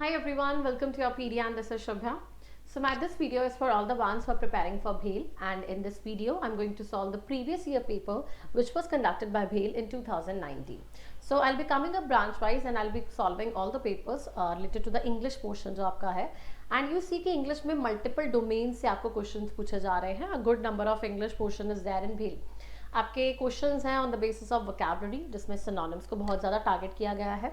Hi everyone, welcome to your PD and this is Shubha. So this video is for all the ones who are preparing for BHEL, and in this video I'm going to solve the previous year paper which was conducted by BHEL in 2019. So I'll be coming up branch wise and I'll be solving all the papers related to the English portion जो आपका है. And you see कि English में multiple domains से आपको questions पूछे जा रहे हैं. A good number of English portion is there in BHEL. आपके क्वेश्चंस हैं on the basis of vocabulary जिसमें सिनोनिम्स को बहुत ज़्यादा टारगेट किया गया है.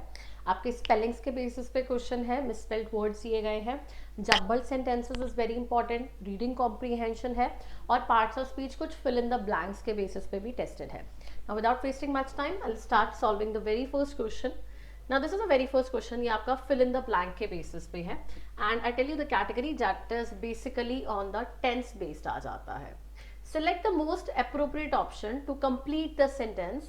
आपके स्पेलिंग्स के बेसिस पे क्वेश्चन है, मिसस्पेल्ड वर्ड्स दिए गए हैं, jumbled sentences is very important, reading comprehension है और पार्ट्स ऑफ स्पीच कुछ फिल इन द ब्लैंक्स के बेसिस पे भी टेस्टेड है. Now without wasting much time I will start solving the very first question. Now this is the very first question. ये आपका fill in the blank के basis पे है and I tell you the category that is basically on the tense based आ जाता है. Select the most appropriate option to complete the sentence.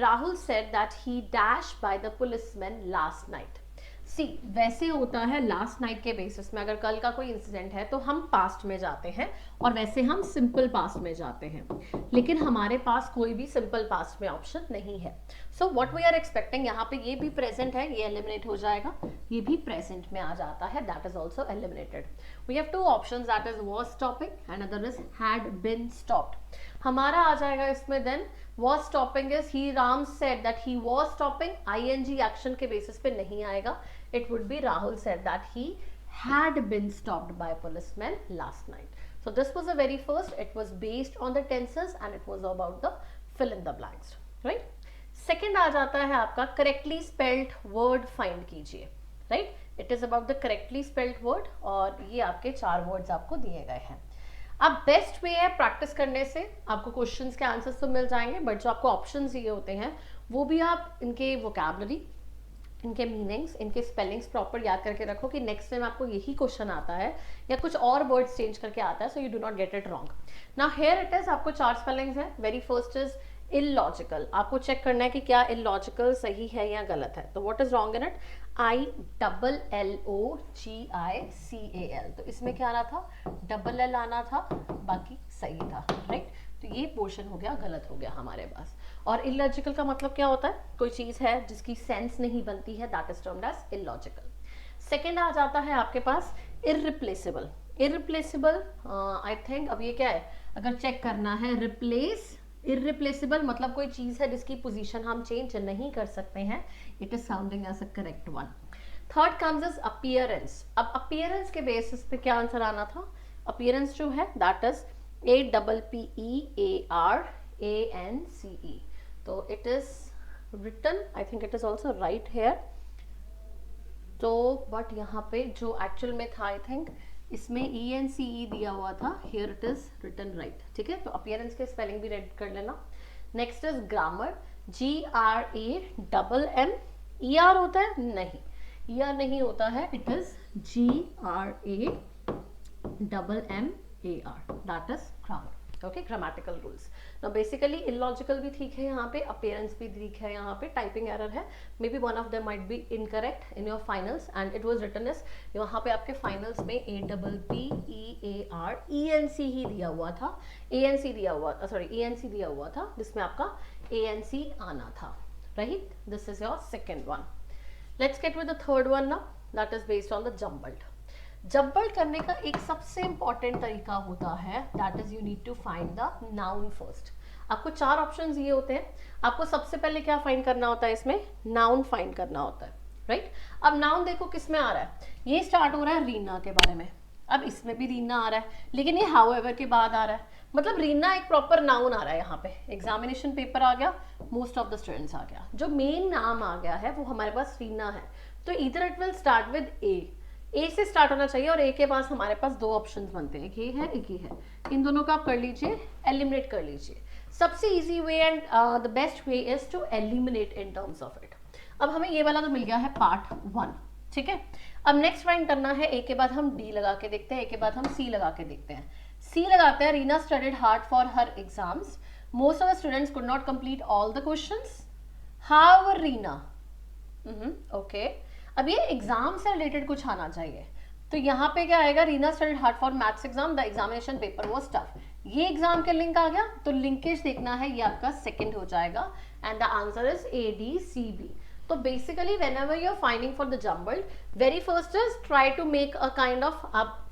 Rahul said that he dashed by the policeman last night. सी वैसे होता है last night के basis में, अगर कल का कोई इंसिडेंट है तो हम पास्ट में जाते हैं और वैसे हम सिंपल पास्ट में जाते हैं, लेकिन हमारे पास कोई भी सिंपल पास्ट में ऑप्शन नहीं है. So what we are expecting, यहाँ पे ये भी प्रेजेंट है, ये एलिमिनेट हो जाएगा, ये भी प्रेजेंट में आ जाता है, that is also eliminated. We have two options, that is was stopping and other is had been stopped. हमारा आ जाएगा इसमें then was stopping is he Ram said that he was stopping, ing action के basis पे नहीं आएगा. It would be Rahul said that he had been stopped by policemen last night. So this was the very first, it was based on the tenses and it was about the fill in the blanks, right? Second आ जाता है आपका correctly spelled word find कीजिए, right? It is about the correctly spelled word और ये आपके 4 words आपको दिए गए हैं. अब बेस्ट वे है प्रैक्टिस करने से, आपको क्वेश्चंस के आंसर्स तो मिल जाएंगे बट जो आपको ऑप्शंस दिए होते हैं वो भी आप इनके वोकैबुलरी, इनके मीनिंग्स, इनके स्पेलिंग्स प्रॉपर याद करके रखो कि नेक्स्ट टाइम आपको यही क्वेश्चन आता है या कुछ और वर्ड्स चेंज करके आता है, so you do not get it wrong. Now here it is, आपको 4 स्पेलिंग्स हैं. Very first is illogical. आपको चेक करना है कि क्या इलॉजिकल सही है या गलत है. तो what is wrong in it, ILLOGICAL. तो इसमें क्या आना था, डबल एल आना था, बाकी सही था, राइट? तो ये पोर्शन हो गया, गलत हो गया हमारे पास. और इलॉजिकल का मतलब क्या होता है, कोई चीज है जिसकी सेंस नहीं बनती है, that is termed as illogical. Second आ जाता है आपके पास इररिप्लेसेबल. इररिप्लेसेबल आई थिंक अब ये क्या है, अगर चेक करना है, रिप्लेस इररिप्लेसेबल मतलब कोई चीज है जिसकी पोजीशन हम चेंज नहीं कर सकते हैं. It is sounding as a correct one. Third comes is appearance. अब अपीयरेंस के बेसिस पे क्या आंसर आना था, अपीयरेंस जो है दैट इज APPEARANCE. तो it is written, I think it is also right here. तो बट यहाँ पे जो एक्चुअल में था, आई थिंक इसमें ENCE दिया हुआ था, here it is written right. ठीक है, तो अपीयरेंस के स्पेलिंग भी रेड कर लेना. Next is grammar. GRAMM. ER होता है, नहीं, ER नहीं होता है, it is GRAMMAR, that is grammar. Okay, grammatical rules. Now basically illogical भी ठीक है यहाँ पे, अपीयरेंस भी ठीक है यहाँ पे, टाइपिंग एरर है, may be one of them might be incorrect in your finals and it was written as, यहाँ पे आपके फाइनल्स में APPEAR ही दिया हुआ था, ANC दिया हुआ, सॉरी ENC दिया हुआ था, जिसमें आपका ANC आना था, right? This is your second one. Let's get with the third one now, that is based on the jumbled. Jumbled करने का एक सबसे इंपॉर्टेंट तरीका होता है, that is you need to find the noun first. आपको 4 ऑप्शन दिए होते हैं, आपको सबसे पहले क्या फाइंड करना होता है, इसमें नाउन फाइंड करना होता है, राइट? अब नाउन देखो किस में आ रहा है, ये स्टार्ट हो रहा है रीना के बारे में, अब इसमें भी रीना आ रहा है, लेकिन ये हाउएवर के बाद आ रहा है, मतलब रीना एक प्रॉपर नाउन आ रहा है. यहाँ पे एग्जामिनेशन पेपर आ गया, मोस्ट ऑफ द स्टूडेंट्स आ गया, जो मेन नाम आ गया है वो हमारे पास रीना है. तो इधर इट विल स्टार्ट विद ए से स्टार्ट होना चाहिए और ए के पास हमारे पास 2 ऑप्शंस बनते हैं, एक ये है, एक ये है. इन दोनों का आप कर लीजिए, एलिमिनेट कर लीजिए. सबसे easy way and the best way is to eliminate in terms of it. अब हमें ये वाला तो मिल गया है पार्ट 1, ठीक है. अब नेक्स्ट फाइंड करना है, ए के बाद हम डी लगा के देखते हैं, ए के बाद हम सी लगा के देखते हैं. सी लगाते हैं, Reena studied hard for her exams, most of the students could not complete all the questions, however Reena. Okay, अब ये एग्जाम से रिलेटेड कुछ आना चाहिए, तो यहाँ पे क्या आएगा, Reena studied hard for maths exam, the examination paper was tough. ये एग्जाम के लिंक आ गया, तो लिंकेज देखना है, ये आपका सेकंड हो जाएगा and the answer is ADCB. तो basically whenever you are finding for the jumbled, very first is try to make a kind of, आप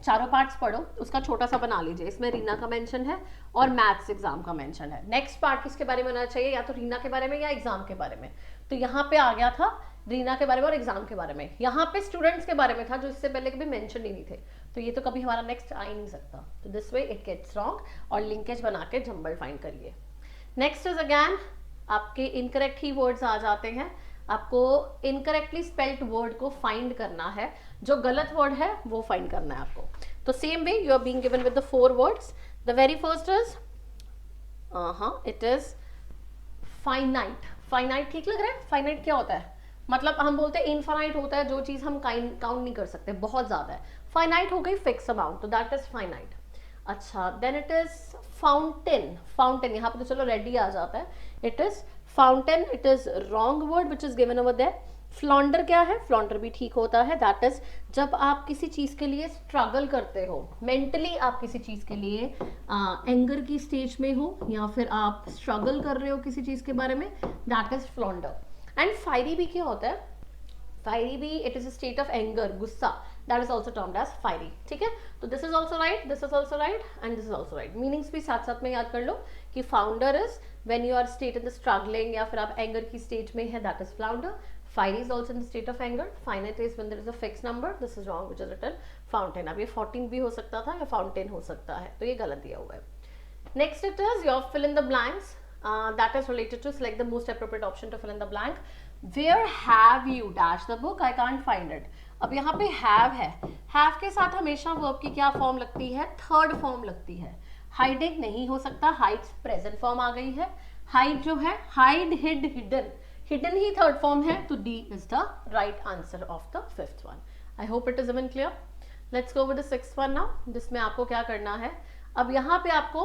चारों पार्ट्स पढ़ो, उसका छोटा सा बना लीजिए। इसमें रीना का मेंशन है और मैथ्स एग्जाम का मेंशन है। नेक्स्ट पार्ट किसके बारे में होना चाहिए, या तो रीना के बारे में या एग्जाम के बारे में। तो यहाँ पे आ गया था रीना के बारे में और एग्जाम के बारे में, यहाँ पे स्टूडेंट्स के बारे में था जो इससे पहले कभी मेंशन ही नहीं थे। तो ये तो कभी हमारा नेक्स्ट आ ही नहीं सकता। तो this way it gets wrong, और लिंकेज बना के जम्बल फाइंड करिए। नेक्स्ट इज अगैन आपके इनकरेक्ट ही वर्ड्स आ जाते हैं। आपको इनकरेक्टली स्पेल्ड वर्ड को फाइंड करना है, जो गलत वर्ड है वो फाइंड करना है आपको। तो same way you are being given with the 4 words. The very first is it is finite. Finite ठीक लग रहा है? फाइनाइट क्या होता है? मतलब हम बोलते हैं इनफाइनाइट होता है जो चीज हम काउंट नहीं कर सकते, बहुत ज्यादा है। फाइनाइट हो गई फिक्स अमाउंट, तो दैट इज फाइनाइट। अच्छा, then it is fountain. Fountain यहाँ पे तो चलो रेडी आ जाता है, it is fountain, it is wrong word which is given over there. Flounder क्या है? फ्लॉन्डर भी ठीक होता है, दैट इज जब आप किसी चीज के लिए स्ट्रगल करते हो, मेंटली आप किसी चीज के लिए एंगर की स्टेज में हो, या फिर आप स्ट्रगल कर रहे हो किसी चीज के बारे में, that is flounder. And fiery भी क्या होता है? फायरी भी it is a state of anger, गुस्सा, that is also termed as fiery. ठीक है, तो this is also right, this is also right and this is also right. Meanings भी साथ साथ में याद कर लो कि founder is when you are state in the struggling, या फिर आप एंगर की स्टेज में है, that is flounder. Fiery is also in the state of anger. Finite is when there is a fixed number. This is wrong, which is written fountain. अब ये 14 भी हो सकता था या fountain हो सकता है, तो ये गलत दिया हुआ है। Next it is your fill in the blanks. That is related to select the most appropriate option to fill in the blank. Where have you dash the book? I can't find it. अब यहाँ पे have है, have के साथ हमेशा verb की क्या form लगती है? थर्ड फॉर्म लगती है। Hiding नहीं हो सकता, hides प्रेजेंट फॉर्म आ गई है। Hide जो है hide, hid, hidden, hidden ही थर्ड फॉर्म है, तो D is the right answer of the 5th one. I hope it is even clear. Let's go with the 6th one now, जिसमें आपको क्या करना है। अब यहाँ पे आपको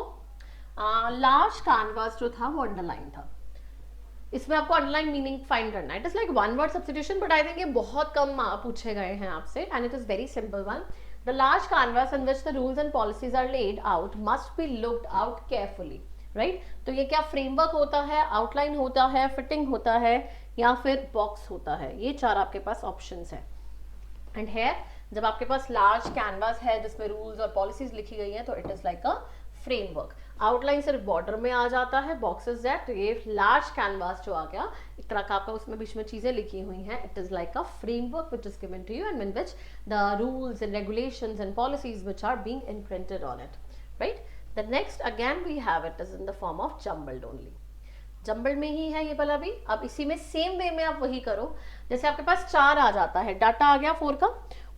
लार्ज कैनवास जो था वो अंडरलाइन था, इसमें आपको अंडरलाइन मीनिंग फाइंड करना है। It is like one word substitution, but I think ये बहुत कम पूछे गए हैं आपसे, and it is very simple one. The large canvas in which the rules and policies are laid out must be looked out carefully, right. तो ये क्या फ्रेमवर्क होता है, आउटलाइन होता है, फिटिंग होता है, या फिर बॉक्स होता है? ये 4 आपके पास ऑप्शंस है। एंड है जब आपके पास लार्ज कैनवास है जिसमें रूल्स और पॉलिसीज लिखी गई हैं, तो it is like a framework. Outline सिर्फ बॉर्डर में आ जाता है, बॉक्सेस दैट, तो ये लार्ज कैनवास जो आ गया एक तरह का आपका, उसमें बीच में चीजें लिखी हुई हैं। It is like a framework which is given to you and in which the rules and regulations and policies which are being imprinted on it, right. The next again we have it is in the form of jumbled only. Jumbled में ही है ये वाला भी। अब इसी में same way में आप वही करो, जैसे आपके पास 4 आ जाता है, डाटा आ गया 4 का,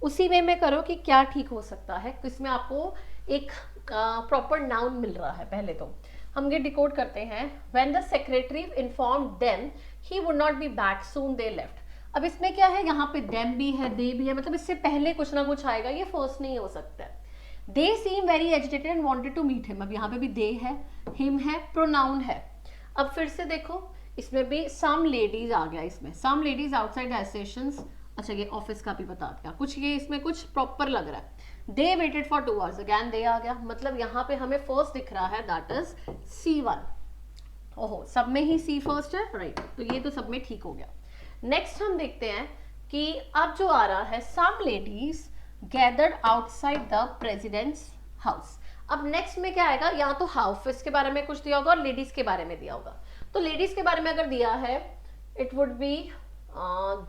उसी वे में करो कि क्या ठीक हो सकता है। इसमें आपको एक प्रॉपर नाउन मिल रहा है। पहले तो हम ये डिकोड करते हैं, when the secretary informed them he would not be back soon they left. अब इसमें क्या है, यहाँ पे देम भी है, दे भी है, मतलब इससे पहले कुछ ना कुछ आएगा, ये फर्स्ट नहीं हो सकता है। They seem very agitated and wanted to meet him. अब यहाँ पे भी they है, him है, pronoun है। अब फिर से देखो, इसमें भी some ladies आ गया, इसमें some ladies outside the stations। अच्छा, ये ऑफिस का भी बता दिया कुछ, ये इसमें कुछ प्रॉपर लग रहा है। They waited for 2 hours, again they आ गया, मतलब यहाँ पे हमें फर्स्ट दिख रहा है, that is C1। ओहो, सब में ही C फर्स्ट है, राइट, तो ये तो सब में ठीक हो गया। नेक्स्ट हम देखते हैं कि अब जो आ रहा है, some ladies gathered outside the president's house। अब नेक्स्ट में क्या आएगा, या तो ऑफिस के बारे में कुछ दिया होगा और लेडीज के बारे में दिया होगा। तो लेडीज के बारे में अगर दिया है, इट वुड बी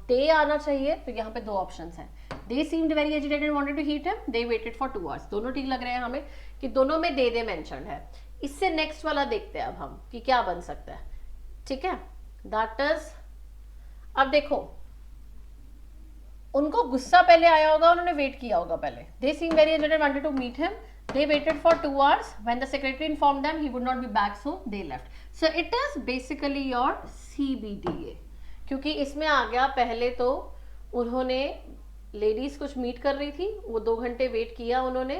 दे आना चाहिए। तो यहाँ पे 2 ऑप्शंस हैं, they seemed very agitated and wanted to hit him, they waited for 2 hours। दोनों ठीक लग रहे हैं हमें कि दोनों में दे मेंशन्ड है। इससे नेक्स्ट वाला देखते हैं अब हम कि क्या बन सकता है, ठीक है। दैट इज, अब देखो उनको गुस्सा पहले आया होगा, उन्होंने वेट किया होगा पहले। They seem very agitated wanted to meet him, they waited for 2 hours, when the secretary informed them he would not be back soon, they left। so it is basically your CBDA, क्योंकि इसमें आ गया पहले तो उन्होंने, ladies कुछ meet कर रही थी, वो 2 घंटे वेट किया उन्होंने,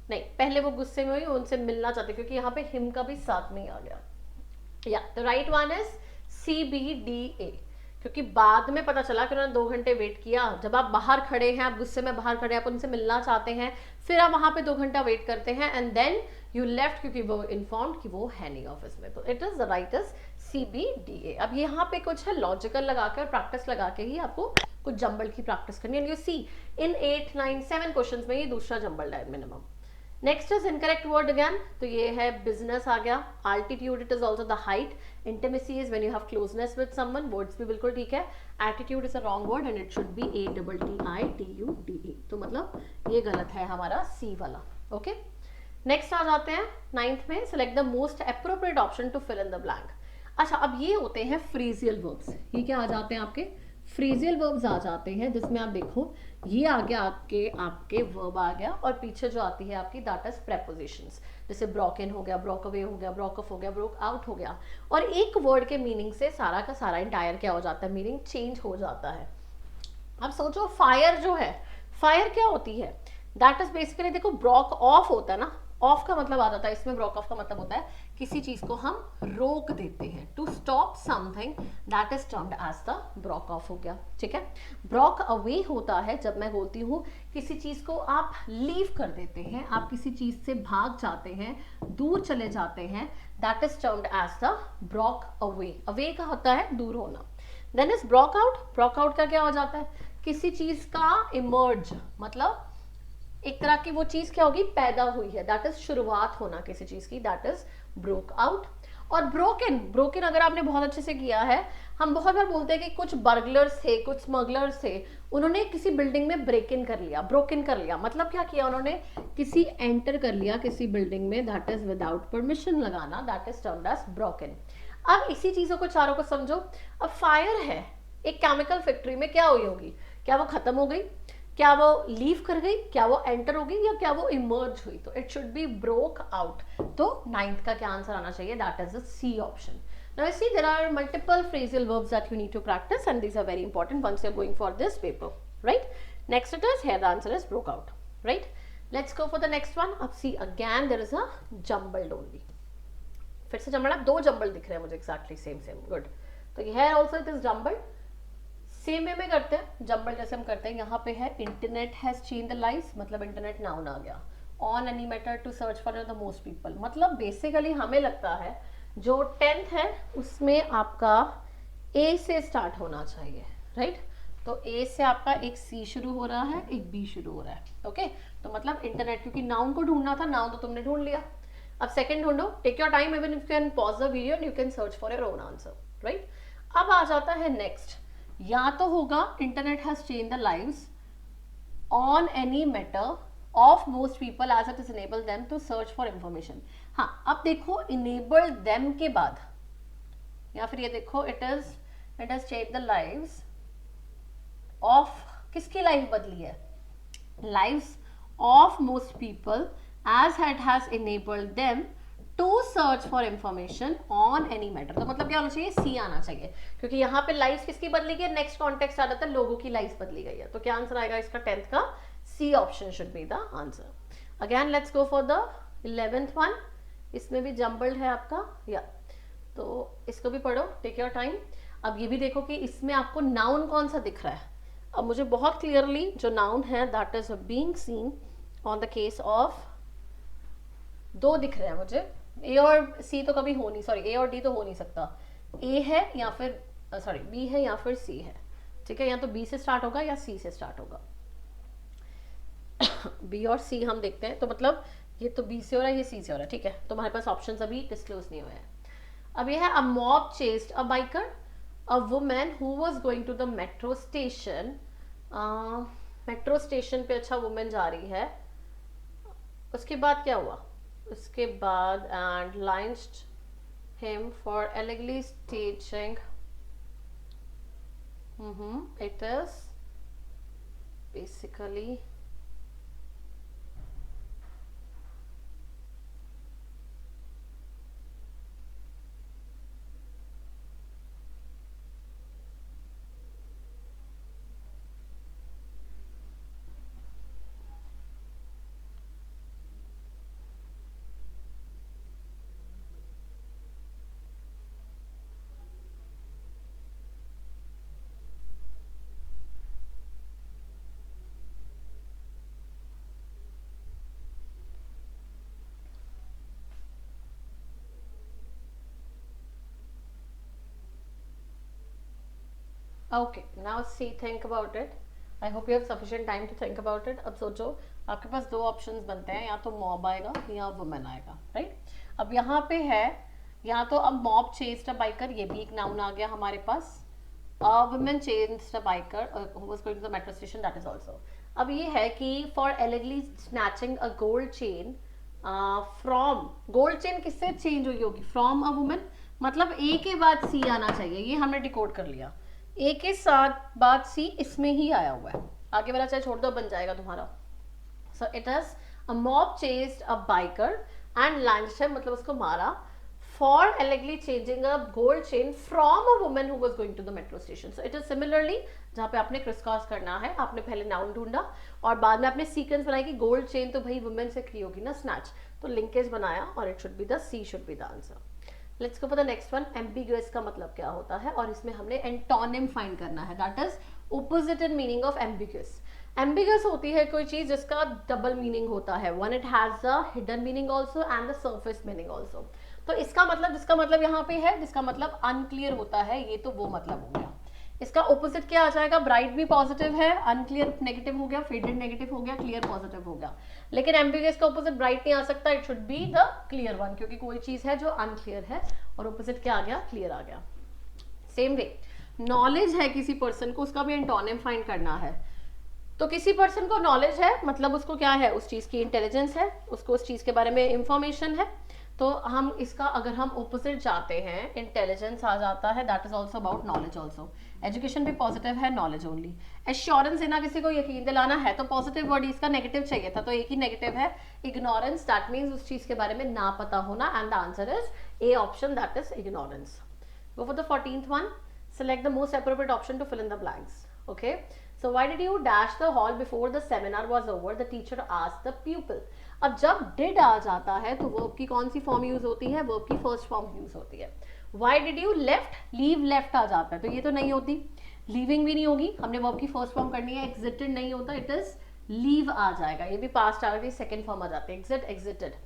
नहीं पहले वो गुस्से में हुई, उनसे मिलना चाहते, क्योंकि यहाँ पे हिम का भी साथ में आ गया। या the right one is CBDA, क्योंकि बाद में पता चला कि उन्होंने 2 घंटे वेट किया। जब आप बाहर खड़े हैं, आप गुस्से में बाहर खड़े हैं, आप उनसे मिलना चाहते हैं, फिर आप वहां पे 2 घंटा वेट करते हैं, एंड देन यू लेफ्ट क्योंकि वो इन्फॉर्म्ड कि वो है नहीं ऑफिस में, तो it is the right is CBDA। अब यहाँ पे कुछ है लॉजिकल लगा के और प्रैक्टिस लगा के ही आपको कुछ जंबल की प्रैक्टिस करनी है। And you see in 8, 9, 7 questions में ये दूसरा जंबल है minimum. Next is incorrect word again, तो ये है बिजनेस आ गया। Altitude it is also the height. Intimacy is when you have closeness with someone, words भी बिल्कुल ठीक है। Attitude is a wrong word and it should be ATTITUDE, तो मतलब ये गलत है हमारा सी वाला। ओके, नेक्स्ट आ जाते हैं 9th में, select the most appropriate option to fill in the blank. अच्छा, अब ये होते हैं फ्रेजियल वर्ब्स। ये क्या आ जाते हैं आपके फ्रेजियल वर्ब्स आ जाते हैं, जिसमें आप देखो ये आ गया आपके वर्ब आ गया, और पीछे जो आती है आपकी दैट इज प्रेपोजिशंस, जैसे ब्रोकन हो गया, ब्रोक अवे हो गया, ब्रोक ऑफ हो गया, ब्रोक आउट हो गया। और एक वर्ड के मीनिंग से सारा का सारा इंटायर क्या हो जाता है, मीनिंग चेंज हो जाता है। अब सोचो फायर जो है, फायर क्या होती है, दैट इज बेसिकली देखो ब्रोक ऑफ होता है ना, ऑफ का मतलब आ जाता है इसमें, ब्रोक ऑफ का मतलब होता है किसी चीज को हम रोक देते हैं, to stop something, that is termed as the broke off हो गया। ठीक है, ब्रोक अवे होता है जब मैं बोलती हूँ किसी चीज को आप लीव कर देते हैं, आप किसी चीज से भाग जाते हैं, दूर चले जाते हैं, that is termed as the broke away. Away का होता है दूर होना। Then is broke out. Broke out का क्या हो जाता है, किसी चीज का इमर्ज, मतलब एक तरह की वो चीज क्या होगी, पैदा हुई है, दैट इज शुरुआत होना किसी चीज की, दैट इज ब्रोक आउट। और ब्रोकन, ब्रोकन अगर आपने बहुत अच्छे से किया है, हम बहुत बार बोलते हैं कि कुछ बर्गलर्स थे, कुछ स्मगलर्स थे, उन्होंने किसी बिल्डिंग में ब्रेक इन कर लिया, ब्रोकन कर लिया, मतलब क्या किया उन्होंने, किसी एंटर कर लिया किसी बिल्डिंग में, दैट इज विदाउट परमिशन लगाना, that is termed as broken. अब इसी चीजों को चारों को समझो। अब फायर है, एक केमिकल फैक्ट्री में क्या हुई होगी, क्या वो खत्म हो गई, क्या वो लीव कर गई, क्या वो एंटर हो गई, या क्या वो इमर्ज हुई, तो it should be broke out. तो 9th का क्या आंसर आना चाहिए, that is the C option. Now you see there are multiple phrasal verbs that you need to practice and these are very important once you're going for this paper, right? Next it is, here the answer is broke out, right? Let's go for the next one. अब see again there is a jumbled only. फिर से jumbled, दो jumbled दिख रहे हैं मुझे exactly same, good. तो here also it is jumbled. Same way में करते हैं, जंबल जैसे हम करते हैं। यहाँ पे है internet has change the life, मतलब इंटरनेट नाउन आ गया। On any matter to search for the most people, मतलब बेसिकली हमें लगता है जो 10th है उसमें आपका ए से स्टार्ट होना चाहिए, राइट? तो ए से आपका एक सी शुरू हो रहा है, एक बी शुरू हो रहा है, ओके? तो मतलब इंटरनेट, क्योंकि नाउन को ढूंढना था, नाउन तो तुमने ढूंढ लिया। अब सेकंड ढूंढो, take your time, even you can pause the video and you can search for your own answer, right? अब आ जाता है नेक्स्ट, या तो होगा internet has change the lives on any matter of most people as it is enable them to search for information. हाँ, अब देखो इनेबल देम के बाद, या फिर ये देखो it has change the lives of, किसकी लाइफ बदली है, lives of most people as it has enabled them to search for information on any matter. तो मतलब क्या होना चाहिए, सी आना चाहिए, क्योंकि यहाँ पे लाइफ किसकी बदली गई, नेक्स्ट कॉन्टेक्स्ट आ जाता है लोगों की लाइफ बदली गई है। तो क्या आंसर आएगा इसका 10th का, C option should be the answer. Again let's go for the 11th one. इसमें भी जम्बल्ड है आपका, या तो इसको भी पढ़ो, टेक योर टाइम। अब ये भी देखो कि इसमें आपको नाउन कौन सा दिख रहा है। अब मुझे बहुत क्लियरली जो नाउन है that is being seen on the case of, दो दिख रहे हैं मुझे, ए और सी तो कभी हो नहीं, सॉरी ए और डी तो हो नहीं सकता, ए है या फिर सॉरी बी है या फिर सी है, ठीक है? या तो बी से स्टार्ट होगा या सी से स्टार्ट होगा। बी और सी हम देखते हैं, तो मतलब ये तो बी से हो रहा है, ये सी से हो रहा है, ठीक है? तो हमारे पास ऑप्शंस अभी डिस्क्लोज नहीं हुए हैं। अब ये है, a mob chased a biker, a women who was going to the metro station. Metro station पे अच्छा वुमेन जा रही है, उसके बाद क्या हुआ, उसके बाद and lynched him for allegedly staging, it is basically okay, now see think about it. I hope you have sufficient time to think about it. अब सोचो, आपके पास दो ऑप्शंस बनते हैं, या तो मॉब आएगा या वुमेन आएगा, राइट? अब यहाँ पे है, या तो अब मॉब चेस्ड अ बाइकर, ये भी एक नाउन आ गया हमारे पास. Women chased a biker who was going to the metro station, that is also. अब ये है कि for allegedly snatching a gold chain from, gold chain किससे चेंज हुई होगी? फ्रॉम अ वुमेन, मतलब ए के बाद सी आना चाहिए, ये हमने डिकोड कर लिया. ए के साथ बाद सी इसमें ही आया हुआ है, आगे वाला चाहे छोड़ दो, बन जाएगा तुम्हारा. So it is a mob chased a biker and lynched him, मतलब उसको मारा, for allegedly changing a gold chain from a woman who was going to the metro station. So it is similarly, जहाँ पे आपने crisscross करना है, आपने पहले noun ढूंढा और बाद में आपने sequence बनाई कि gold chain तो भाई women से की होगी ना, snatch, तो linkage बनाया और it should be the C should be the answer. Let's go for the next one. Ambiguous का मतलब क्या होता है, और इसमें हमने antonym find करना है, that is opposite in meaning of ambiguous. Ambiguous होती है कोई चीज जिसका डबल मीनिंग होता है, one it has a hidden meaning also and the surface meaning also. तो इसका मतलब, जिसका मतलब यहाँ पे है, जिसका मतलब अनक्लियर होता है, ये तो वो मतलब हो गया. इसका ऑपोजिट क्या आ जाएगा? ब्राइट भी पॉजिटिव है, अनक्लियर नेगेटिव हो गया, फेडेड नेगेटिव हो गया, क्लियर पॉजिटिव हो गया. लेकिन एम्बिगुअस का ऑपोजिट ब्राइट नहीं आ सकता, it should be the clear one, क्योंकि कोई चीज है जो अनक्लियर है और ऑपोजिट क्या आ गया? क्लियर आ गया. सेम वे नॉलेज है किसी पर्सन को, उसका भी एंटोनिम फाइंड करना है. तो किसी पर्सन को नॉलेज है, मतलब उसको क्या है? उस चीज की इंटेलिजेंस है, उसको उस चीज के बारे में इंफॉर्मेशन है. तो हम इसका अगर हम ऑपोजिट जाते हैं, इंटेलिजेंस आ जाता है, that is also about knowledge also. Education भी पॉजिटिव है, नॉलेज ओनली. एश्योरेंस देना, किसी को यकीन दिलाना है, तो पॉजिटिव वर्ड, इसका नेगेटिव चाहिए था तो एक ही नेगेटिव है. इग्नोरेंस, दैट मीन्स उस चीज के बारे में ना पता होना, and the answer is a option, that is ignorance. Go for the 14th one. Select the most appropriate option to fill in the blanks. Okay. So why did you dash the hall before the seminar was over? The teacher asked the pupil. अब जब did आ जाता है तो verb की कौन सी form use होती है? verb की फर्स्ट फॉर्म यूज होती है. Why did you left? leave left आ जाता है, तो ये तो नहीं होती. leaving भी नहीं होगी, हमने verb की फर्स्ट फॉर्म करनी है. exited नहीं होता, it is leave आ जाएगा, ये भी पास्ट आ गई, सेकेंड फॉर्म आ जाती है. exit, exited.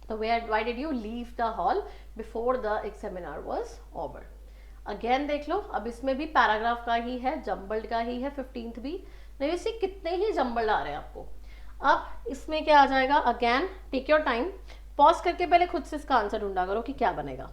तो why did you leave the hall before the seminar was over? Again देख लो, अब इसमें भी पैराग्राफ का ही है, जम्बल्ड का ही है. 15th भी नहीं, वैसे कितने ही जम्बल्ड आ रहे हैं आपको. अब इसमें क्या आ जाएगा? Again take your time, pause करके पहले खुद से इसका आंसर ढूंढा करो कि क्या बनेगा.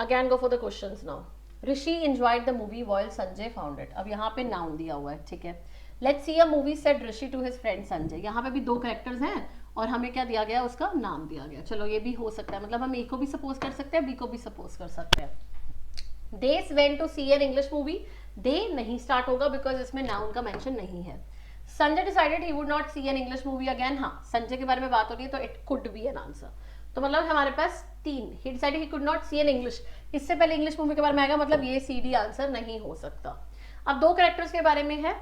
Again go for the questions now. Rishi enjoyed the movie while Sanjay found it. अब यहाँ पे नाउन दिया हुआ है, ठीक है. Let's see a movie said Rishi to his friend Sanjay. यहाँ पे भी दो कैरेक्टर्स हैं और हमें क्या दिया गया? उसका नाम दिया गया. चलो ये भी हो सकता है, मतलब हम ए को भी सपोज कर सकते हैं, बी को भी सपोज कर सकते हैं. They went to see an English movie. They नहीं स्टार्ट होगा बिकॉज इसमें नाउन का मेंशन नहीं है. Sanjay decided he would not see an English movie again. हाँ, संजय के बारे में बात हो रही है तो it could be an answer. तो मतलब हमारे पास तीन. He decided he could not see an English, इससे पहले इंग्लिश मूवी के बारे में आएगा, मतलब ये सी डी आंसर नहीं हो सकता. अब दो कैरेक्टर्स के बारे में है.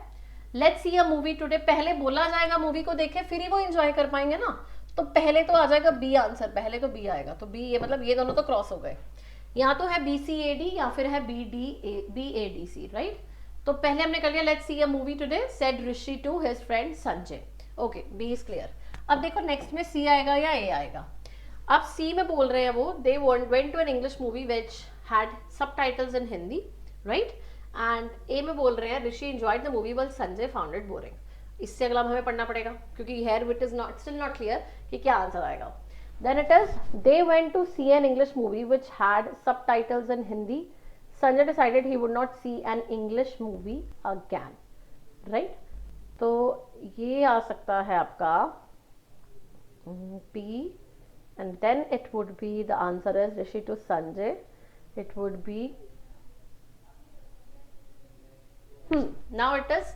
Let's see a movie today, पहले बोला जाएगा मूवी को देखे फिर ही वो एंजॉय कर पाएंगे ना, तो पहले तो आ जाएगा बी आंसर, पहले तो बी आएगा. तो बी, ये मतलब ये दोनों तो क्रॉस हो गए. या तो है बी सी ए डी या फिर है B A D C, right. तो पहले हमने कर लिया let's see a movie today said Rishi to his friend Sanjay. Okay, B is clear. अब देखो नेक्स्ट में सी आएगा या ए आएगा. अब सी में बोल रहे हैं वो, they went to an English movie which had subtitles in Hindi, right. And A में बोल रहे हैं Rishi enjoyed the movie while Sanjay found it boring. इससे अगला हमें पढ़ना पड़ेगा क्योंकि here it is not still not clear कि क्या आंसर आएगा. Then it is they went to see an English movie which had subtitles in Hindi. Sanjay decided he would not see an English movie again, right. तो ये आ सकता है आपका B, and then it would be the answer is Rishi to Sanjay. It would be now it is.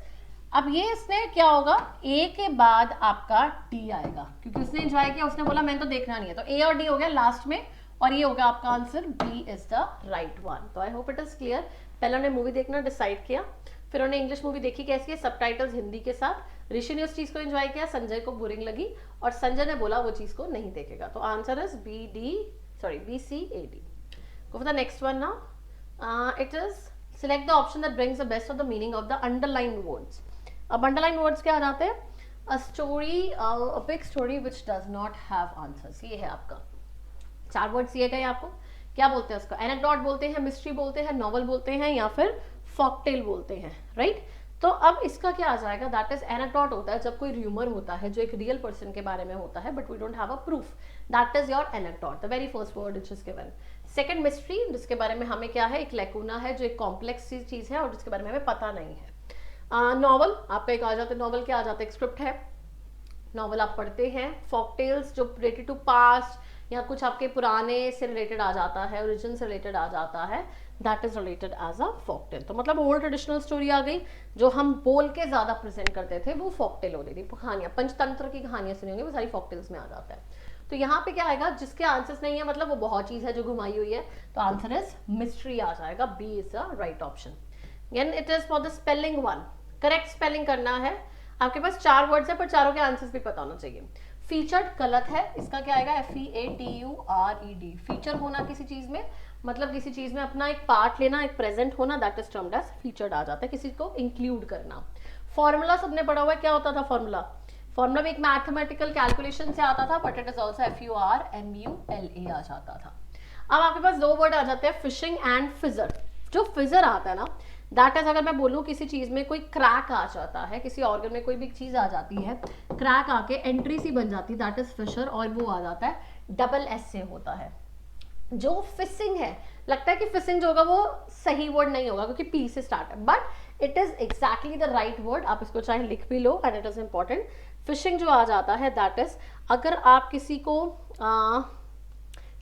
अब ये इसने क्या होगा? ए के बाद आपका डी आएगा क्योंकि उसने एंजॉय किया, उसने बोला मैंने तो देखना नहीं है, तो ए और डी हो गया लास्ट में, और ये होगा आपका answer. B is the right one. तो I hope it is clear. पहले उन्होंने मूवी देखना डिसाइड किया, फिर उन्होंने इंग्लिश मूवी देखी कैसी है, सबटाइटल्स हिंदी के साथ. ऋषि ने उस चीज को एंजॉय किया, संजय को बोरिंग लगी, और संजय ने बोला वो चीज को नहीं देखेगा. तो answer is B C A D. Go for the next one now. It is select the option that brings the best of the meaning of the underlined words. अब underlined words क्या आ जाते हैं? A story, a big story which does not have answers. ये है आपका. 4 words दिए गए आपको. क्या बोलते हैं उसको, एनेक्डोट बोलते हैं, मिस्ट्री बोलते हैं, नॉवल बोलते हैं, या फिर फॉकटेल बोलते हैं, राइट। तो अब इसका क्या आ जाएगा, दैट इज एनेक्डोट होता है जब कोई र्यूमर होता है जो एक रियल पर्सन के बारे में होता है but we don't have a proof, that is your anecdote, the very first word which is given. Second mystery, जिसके बारे में हमें क्या है, एक लैकूना है जो एक कॉम्प्लेक्स चीज है और जिसके बारे में हमें पता नहीं है। नॉवल आपका एक आ जाता है, नॉवल क्या आ जाता है, एक स्क्रिप्ट है, नॉवल आप पढ़ते हैं। फॉकटेल्स जो रिलेटेड टू पास्ट या कुछ आपके पुराने से रिलेटेड आ जाता है, ओरिजिन से रिलेटेड आ जाता है, that is related as a folktale. तो मतलब ओल्ड ट्रेडिशनल स्टोरी आ गई, जो हम बोल के ज्यादा प्रेजेंट करते थे वो फॉकटेल होती थी। कहानियां, पंचतंत्र की कहानियां सुनी होंगी, वो सारी फॉकटेल्स में आ जाता है। तो यहाँ पे क्या आएगा, जिसके आंसर्स नहीं है मतलब वो बहुत चीज है जो घुमाई हुई है, तो आंसर इज मिस्ट्री आ जाएगा, B is the right option. Then it is for the spelling one, correct spelling करना है। आपके पास 4 वर्ड्स है पर चारों के आंसर्स भी पता होना चाहिए। फीचर्ड गलत है, इसका क्या आएगा, FEATURED। फीचर होना किसी चीज में, मतलब किसी चीज में अपना एक पार्ट लेना, एक प्रेजेंट होना, that is termed as featured आ जाता है, किसी को इंक्लूड करना। फॉर्मूला सबने पढ़ा हुआ है, क्या होता था फॉर्मूला, फॉर्मूला भी एक मैथमेटिकल कैलकुलेशन से आता था, but it is also FURMULA आ जाता था। अब आपके पास 2 वर्ड आ जाते हैं, फिशिंग एंड फिजर। जो फिजर आता है ना, दैट इज, अगर मैं बोलूँ किसी चीज में कोई क्रैक आ जाता है, किसी ऑर्गन में कोई भी चीज आ जाती है, क्रैक आके एंट्री सी बन जाती है, दैट इज फिशर, और वो आ जाता है डबल S से होता है। जो फिशिंग है, लगता है कि फिशिंग जो होगा वो सही वर्ड नहीं होगा क्योंकि P से स्टार्ट है, but it is exactly the right word, आप इसको चाहे लिख भी लो and it is important. Fishing जो आ जाता है दैट इज, अगर आप किसी को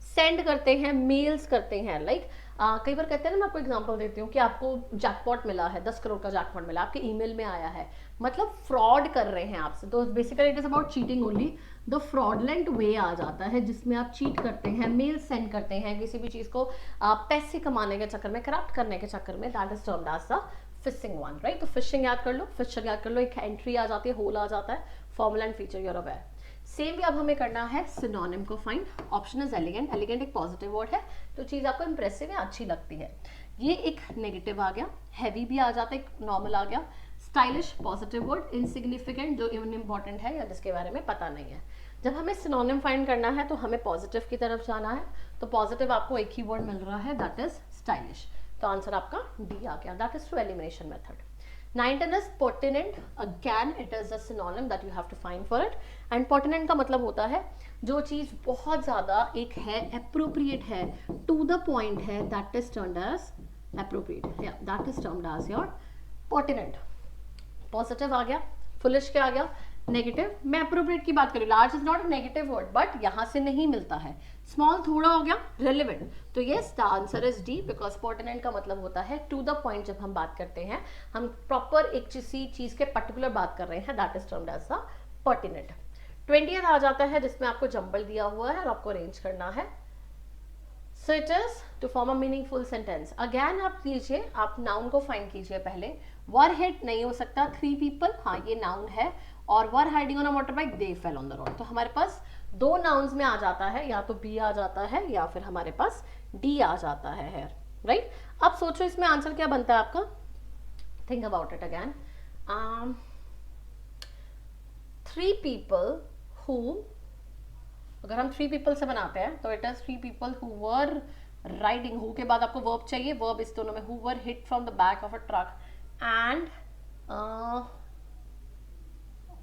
सेंड करते हैं, मेल्स करते हैं, लाइक कई बार कहते हैं ना, मैं आपको एग्जांपल देती हूँ कि आपको जैकपॉट मिला है, 10 करोड़ का जैकपॉट मिला, आपके ईमेल में आया है, मतलब फ्रॉड कर रहे हैं आपसे। तो basically it is about cheating only, the fraudulent way आ जाता है जिसमें आप चीट करते हैं, मेल सेंड करते हैं किसी भी चीज को पैसे कमाने के चक्कर में, करप्ट करने के चक्कर में, that is termed as the fishing one, right. तो फिशिंग याद कर लो, फिशर याद कर लो, एक एंट्री आ जाती है, होल आ जाता है, formula and feature, you're aware. Same भी अब हमें करना है सिनोनिम को find. Option is elegant, elegant एक पॉजिटिव वर्ड है, तो चीज आपको इंप्रेसिव या अच्छी लगती है। ये एक नेगेटिव आ गया, हैवी भी आ जाता है, एक नॉर्मल आ गया। स्टाइलिश पॉजिटिव वर्ड, इनसिग्निफिकेंट जो इम्पॉर्टेंट है या जिसके बारे में पता नहीं है। जब हमें सिनोनिम फाइंड करना है तो हमें पॉजिटिव की तरफ जाना है, तो पॉजिटिव आपको एक ही वर्ड मिल रहा है, दैट इज स्टाइलिश। तो आंसर आपका डी आ गया, that is through elimination method. 9th is pertinent, again it is a synonym that you have to find for it, and pertinent का मतलब होता है जो चीज बहुत ज्यादा एक है, appropriate है, to the point है, that is termed as appropriate, yeah, that is termed as your pertinent। Positive आ गया, फुलिश क्या आ गया, नेगेटिव। मैं अप्रोप्रिएट की बात करूँ, large is not a negative word but यहाँ से नहीं मिलता है। स्मॉल थोड़ा हो गया, रेलिवेंट, तो yes the answer is D, because pertinent का मतलब होता है टू द पॉइंट। जब हम बात करते हैं, हम प्रॉपर एक किसी चीज के पर्टिकुलर बात कर रहे हैं, that is termed as the pertinent. 20th आ जाता है जिसमें आपको जंबल दिया हुआ है और आपको अरेंज करना है। So it is to form a meaningful sentence. Again आप कीजिए, आप नाउन को फाइंड कीजिए पहले। वर हिट नहीं हो सकता, 3 people, हाँ ये नाउन है, और were riding on a motorbike, they fell on the road. तो हमारे पास 2 नाउन्स में आ जाता है, या तो बी आ जाता है या फिर हमारे पास डी आ जाता है, राइट। अब सोचो इसमें आंसर क्या बनता है आपका, think about it again. 3 people who, अगर हम 3 people से बनाते हैं तो it is 3 people who were riding, who के बाद आपको वर्ब चाहिए, वर्ब इस दोनों में, who were hit from the back of a truck and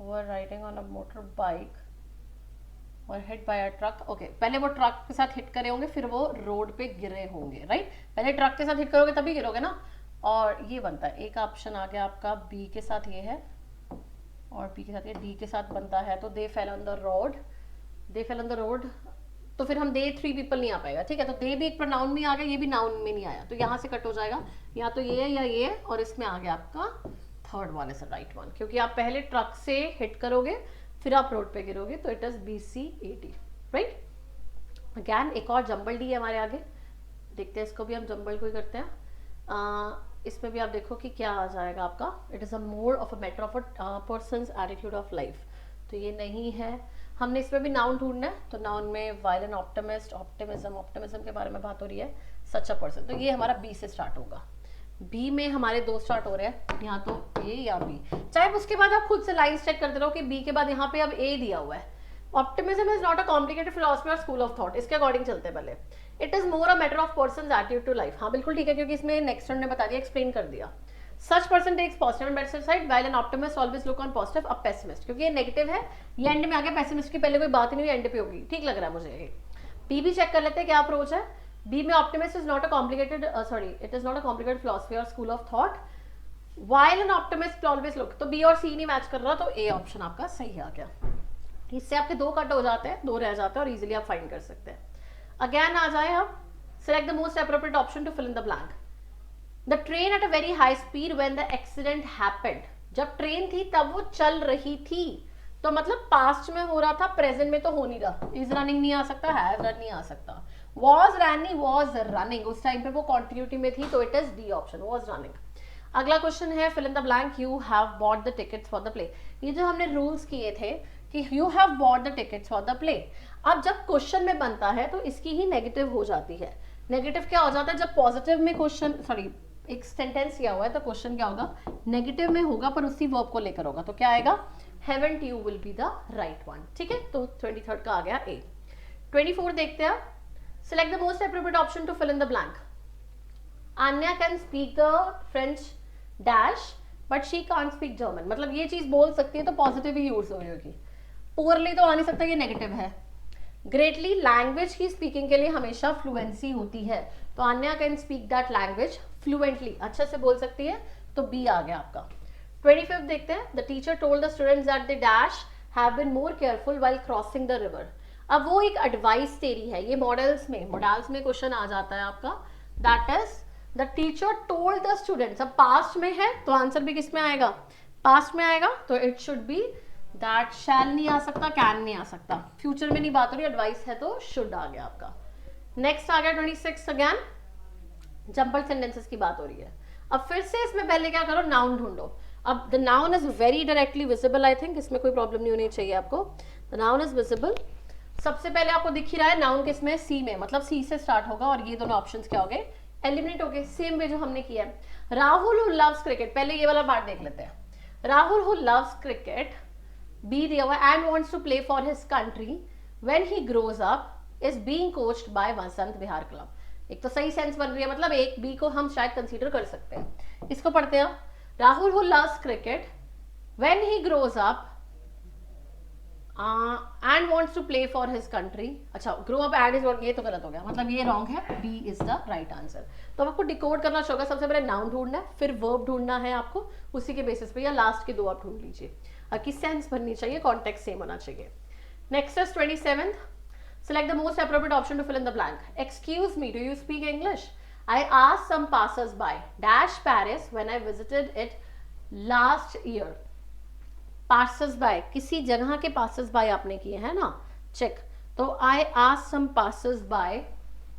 were riding on a motorbike were hit by a truck। Okay, पहले वो ट्रक के साथ हिट करे होंगे, फिर वो रोड पे गिरे होंगे, राइट। पहले ट्रक के साथ हिट करोगे तभी गिरोगे ना, और ये बनता है, एक ऑप्शन आ गया आपका बी के साथ ये है, और बी के साथ ये, डी के साथ बनता है, तो they fell on the road, they fell on the road, तो फिर हम दे 3 people नहीं आ पाएगा, ठीक है। तो दे भी एक प्रोनाउन में आ गया, ये भी नाउन में नहीं आया, तो यहाँ से कट हो जाएगा, या तो ये या ये, और इसमें आ गया आपका third one is the right one, क्योंकि आप पहले ट्रक से हिट करोगे फिर आप रोड पे गिरोगे, तो it is BCAD, right. Again एक और जंबल डी है हमारे आगे, देखते हैं इसको भी, हम जंबल को ही करते हैं। इसमें भी आप देखो कि क्या आ जाएगा आपका, it is a more of a matter of a persons attitude of life, तो ये नहीं है। हमने इसमें भी नाउन ढूंढना है, तो नाउन में वायलेंट, ऑप्टिमिस्ट, ऑप्टिमिज्म, ऑप्टिमिज्म के बारे में बात हो रही है, सच अ पर्सन, तो ये हमारा बी से स्टार्ट होगा। बी में हमारे 2 स्टार्ट हो रहे हैं, यहाँ तो ए या बी, चाहे उसके बाद आप खुद से लाइन चेक करते रहो कि बी के बाद यहाँ पे अब ए दिया हुआ है, optimism is not a complicated philosophy और स्कूल ऑफ थॉट, इसके अकॉर्डिंग चलते हैं पहले। It is more a matter of person's attitude to life. हाँ बिल्कुल ठीक है, क्योंकि इसमें नेक्स्ट ने बता दिया, एक्सप्लेन कर दिया। Such person takes positive and better side, while an optimist always look on positive, a pessimist, क्योंकि ये नेगेटिव है, ये एंड में आ गया, पेसिमिस्ट की पहले कोई बात ही नहीं हुई, एंड पे होगी, ठीक लग रहा है मुझे ये। बी भी चेक कर लेते हैं क्या अप्रोच है। बी में optimist is not a complicated, sorry it is not a complicated philosophy और school of thought, while an optimist always look, तो बी और सी नहीं मैच कर रहा, तो ए ऑप्शन आपका सही आ गया। इससे आपके दो कट हो जाते हैं, दो रह जाते हैं और इजीली आप फाइंड कर सकते हैं। अगेन आ जाए अब, select the most appropriate option to fill in the blank. The train at a very high speed when the accident happened, जब ट्रेन थी तब वो चल रही थी, तो मतलब पास्ट में हो रहा था, प्रेजेंट में तो हो नहीं रहा। इज रनिंग नहीं आ सकता, हैव रन नहीं आ सकता। वॉज रनिंग, वॉज रनिंग, उस टाइम पे वो कॉन्टिन्यूटी में थी, तो it is D option, was running. अगला क्वेश्चन है fill in the blank, you have bought the tickets for the play. ये जो हमने रूल्स किए थे कि you have bought the tickets for the play, अब जब क्वेश्चन में बनता है तो इसकी ही नेगेटिव हो जाती है। नेगेटिव क्या हो जाता है, जब पॉजिटिव में क्वेश्चन, सॉरी एक सेंटेंस किया हुआ है, तो क्वेश्चन क्या होगा, नेगेटिव में होगा पर उसी वर्ब को लेकर होगा, तो क्या आएगा, haven't you will be the right one. ठीक है, तो 23rd का आ गया ए। 24 देखते हैं, select the most appropriate option to fill in the blank. Anya can speak the French dash but she can't speak German, मतलब ये चीज बोल सकती है तो पॉजिटिव ही यूज होगी, पुअरली तो आ नहीं सकता, ये नेगेटिव है। ग्रेटली, लैंग्वेज की स्पीकिंग के लिए हमेशा फ्लुएंसी होती है, तो Anya can speak that language fluently, अच्छे से बोल सकती है, तो बी आ गया आपका। 25th देखते हैं, the teacher told the students that the dash have been more careful while crossing the river. अब वो एक एडवाइस दे रही है, ये मॉडल्स में क्वेश्चन आ जाता है आपका, that is the teacher told the students. अब पास्ट में है तो आंसर भी किस में आएगा, पास्ट में आएगा, तो इट शुड बी दैट, शैल नहीं आ सकता, कैन नहीं आ सकता, फ्यूचर में नहीं बात हो रही, एडवाइस है तो शुड आ गया आपका। नेक्स्ट आ गया 26 अगेन, जंपल सेंटेंसेस की बात हो रही है। अब फिर से इसमें पहले क्या करो, नाउन ढूंढो। अब the noun is very directly visible, I think इसमें कोई प्रॉब्लम नहीं होनी चाहिए आपको। द नाउन इज विजिबल, सबसे पहले आपको दिख ही रहा है नाउन किसमें, सी में, मतलब सी से स्टार्ट होगा, और ये दोनों ऑप्शंस क्या हो गए, एलिमिनेट हो गए, सेम वे जो हमने किया है। राहुल हु लव्स क्रिकेट, पहले ये वाला पार्ट देख लेते हैं। Rahul who loves cricket, B दिया हुआ, and wants to play for his country when he grows up is being coached by Vasant Vihar club. एक तो सही सेंस बन रही है, मतलब एक बी को हम शायद कंसीडर कर सकते हैं। इसको पढ़ते हैं, Rahul who loves cricket when he grows up and wants to play for his country. अच्छा, ग्रो अप एंड इज, ये तो गलत हो गया, मतलब ये रॉन्ग है, B is the right answer. तो आपको डिकोड करना होगा, सबसे पहले नाउन ढूंढना है, फिर वर्ब ढूंढना है आपको, उसी के बेसिस पे, या लास्ट के दो आप ढूंढ लीजिए, आपकी सेंस बननी चाहिए, कॉन्टेक्स्ट सेम होना चाहिए। Next is 27th, select the most appropriate option to fill in the blank. Excuse me, do you speak English? I asked some passers-by dash Paris when I visited it last year. Passers-by, किसी जगह के passers-by आपने किए हैं ना, check. तो I asked some passers-by,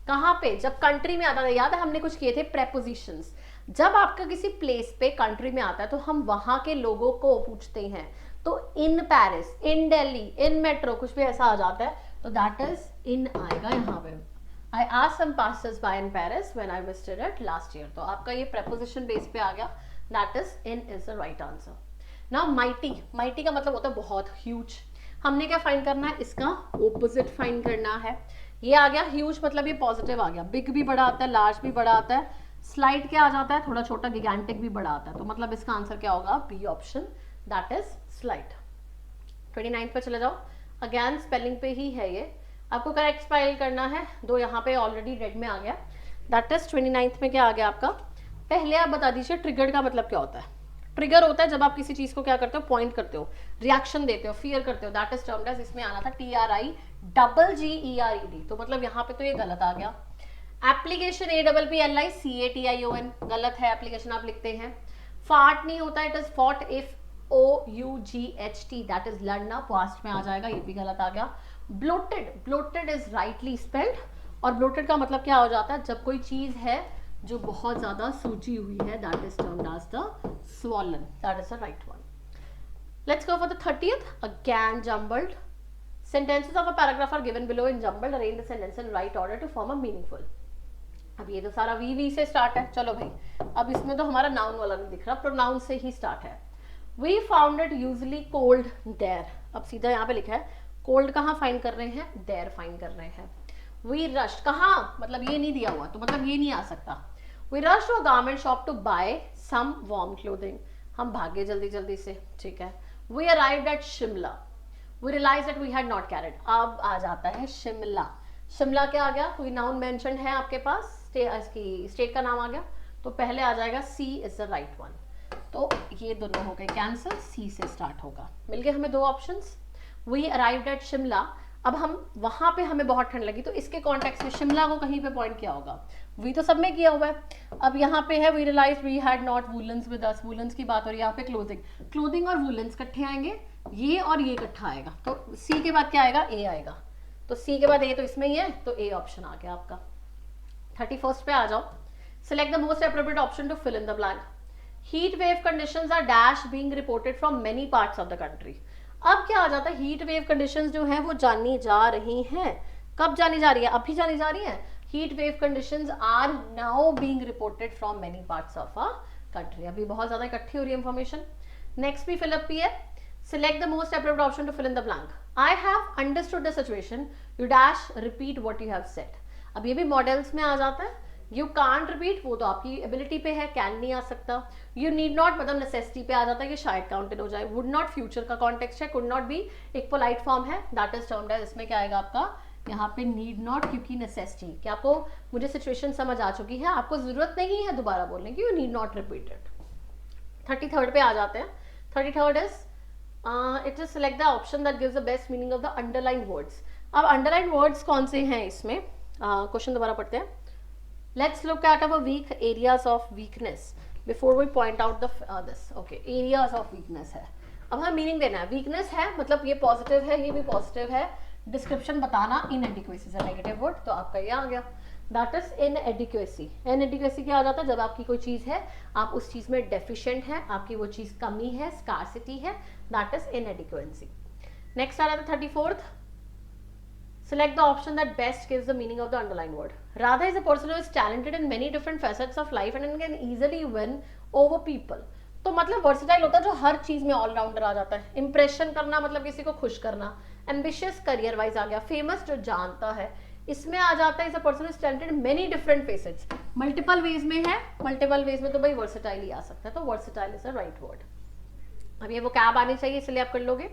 कहाँ पे, जब कंट्री में आता था, याद है हमने कुछ किए थे prepositions। जब आपका किसी प्लेस पे कंट्री में आता है तो हम वहां के लोगों को पूछते हैं, तो in Paris, in Delhi, in metro, कुछ भी ऐसा आ जाता है, तो दैट इज इन आएगा यहाँ पे। I asked some passers by in Paris when I visited it last year, तो आपका ये preposition बेस पे आ गया, that is in is the right answer. Now mighty, mighty का मतलब होता है बहुत, ह्यूज। हमने क्या फाइंड करना है, इसका ऑपोजिट फाइंड करना है। ये आ गया ह्यूज, मतलब ये पॉजिटिव आ गया, बिग भी बड़ा आता है, लार्ज भी बड़ा आता है, स्लाइट क्या आ जाता है, थोड़ा छोटा, गिगैंटिक भी बड़ा आता है, तो मतलब इसका आंसर क्या होगा, B option, that is slight. 29th पे चले जाओ, अगेन स्पेलिंग पे ही है ये, आपको करेक्ट स्पेल करना है, दो यहाँ पे ऑलरेडी रेड में आ गया, दैट इज 29th में क्या आ गया आपका। पहले आप बता दीजिए ट्रिगर्ड का मतलब क्या होता है। ट्रिगर होता है जब आप किसी चीज को क्या करते हो, पॉइंट करते हो, रिएक्शन देते हो, फियर करते हो, दैट इज टर्म्ड एज, इसमें आना था TRIGGERED, तो मतलब यहाँ पे तो ये गलत आ गया। एप्लीकेशन APPLICATION, गलत है, एप्लीकेशन आप लिखते हैं। फार्ट नहीं होता, it is fought, if OUGHT, that is लड़ना, पास्ट में आ जाएगा, ये भी गलत आ गया। Bloated, bloated is rightly spelled, और ब्लोटेड का मतलब क्या हो जाता है, जब कोई चीज है जो बहुत ज्यादा सूजी हुई है, that is termed as the swollen, that is the right one. Let's go for the 30th, again jumbled. Sentences of a paragraph are given below in jumbled. Arrange the sentence in right order to form a meaningful. अब ये तो सारा we से start है, चलो भाई, अब इसमें तो हमारा नाउन वाला नहीं दिख रहा, प्रोनाउन से ही स्टार्ट है। We found it usually cold there. अब सीधा यहाँ पे लिखा है कोल्ड कहाँ फाइंड कर रहे हैं, देयर फाइंड कर रहे हैं। वी रश कहाँ, मतलब ये नहीं दिया हुआ तो मतलब ये नहीं आ सकता। We rush to a garment shop to buy some warm clothing, हम भागे जल्दी जल्दी से, ठीक है। We arrived at Shimla, we realize that we had not carried, अब आ जाता है शिमला। शिमला क्या आ गया, कोई नाउन मेंशन है आपके पास, इसकी स्टेट का नाम आ गया, तो पहले आ जाएगा सी इज द राइट वन। तो ये दोनों हो गए कैंसिल, सी से स्टार्ट होगा। मिल गए हमें दो options. We arrived at Shimla, अब हम वहां पे हमें बहुत ठंड लगी, तो इसके कॉन्टेक्स्ट में शिमला को कहीं पे पॉइंट किया होगा, वी तो सब में किया हुआ है। अब यहाँ पे है we realize we had not woollens with us, woollens की बात हो रही है, यहाँ पे क्लोथिंग, क्लोथिंग और वुलन्स इकट्ठे आएंगे, ये और ये इकट्ठा आएगा, तो सी के बाद क्या आएगा, ए आएगा, तो सी के बाद ए तो इसमें ही है, तो ए ऑप्शन आ गया आपका। 31st पे आ जाओ। Select the most appropriate option to fill in the blank. Heat wave conditions are dash being reported from many parts of the country. अब क्या आ जाता है, हीट वेव कंडीशंस जो है वो जानी जा रही हैं, कब जानी जा रही है, अभी जानी जा रही है। Heat wave conditions are now being reported from many parts of a country, अभी बहुत ज्यादा इकट्ठी हो रही है इंफॉर्मेशन। नेक्स्ट भी फिलअप भी है। Select the most appropriate option to fill in the blank. I have understood the situation. You dash repeat what you have said. अब ये भी मॉडल्स में आ जाता है। You can't repeat, वो तो आपकी एबिलिटी पे है, कैन नहीं आ सकता। You need not मतलब नेसेसिटी पे आ जाता है कि शायद काउंटेड हो जाए। Would not फ्यूचर का कॉन्टेक्स्ट है, could not भी एक पोलाइट फॉर्म है, दैट इज टर्म्ड एज, इसमें क्या आएगा आपका यहाँ पे नीड नॉट, क्योंकि नेसेसिटी कि आपको मुझे सिचुएशन समझ आ चुकी है, आपको जरूरत नहीं है दोबारा बोलने की, you need not repeat it. 33rd पे आ जाते हैं। 33rd is it is select the option that gives the best meaning of the underlined words. अब underlined words कौन से हैं इसमें, क्वेश्चन दोबारा पढ़ते हैं। Let's look at our weak areas of weakness before we point out the this. Okay, areas of weakness है, अब हमें मीनिंग देना है। वीकनेस है मतलब ये पॉजिटिव है, ये भी पॉजिटिव है, डिस्क्रिप्शन बताना इनएडिक्वेसी से नेगेटिव वर्ड, तो आपका ये आ गया, दैट इज इनएडिक्वेसी। इनएडिक्वेसी क्या आ जाता है, जब आपकी कोई चीज है, आप उस चीज में डेफिशिएंट है, आपकी वो चीज कमी है, स्कार्सिटी है, दैट इज इनएडिक्वेसी। नेक्स्ट आ जाता है 34th। Select the option that best gives the meaning of the underlined word. Radha is a person who is talented in many different facets of life and can easily win over people. तो मतलब versatile होता है जो हर चीज में allrounder आ जाता है। Impression करना मतलब किसी को खुश करना। एम्बिशियस करियर वाइज आ गया। फेमस जो जानता है, इसमें आ जाता है is a person is talented in many different phases. Multiple ways में है, मल्टीपल वेज में तो भाई वर्सेटाइल ही आ सकता है, तो versatile is a right word. अब ये वो कैब आनी चाहिए, इसलिए आप कर लोगे।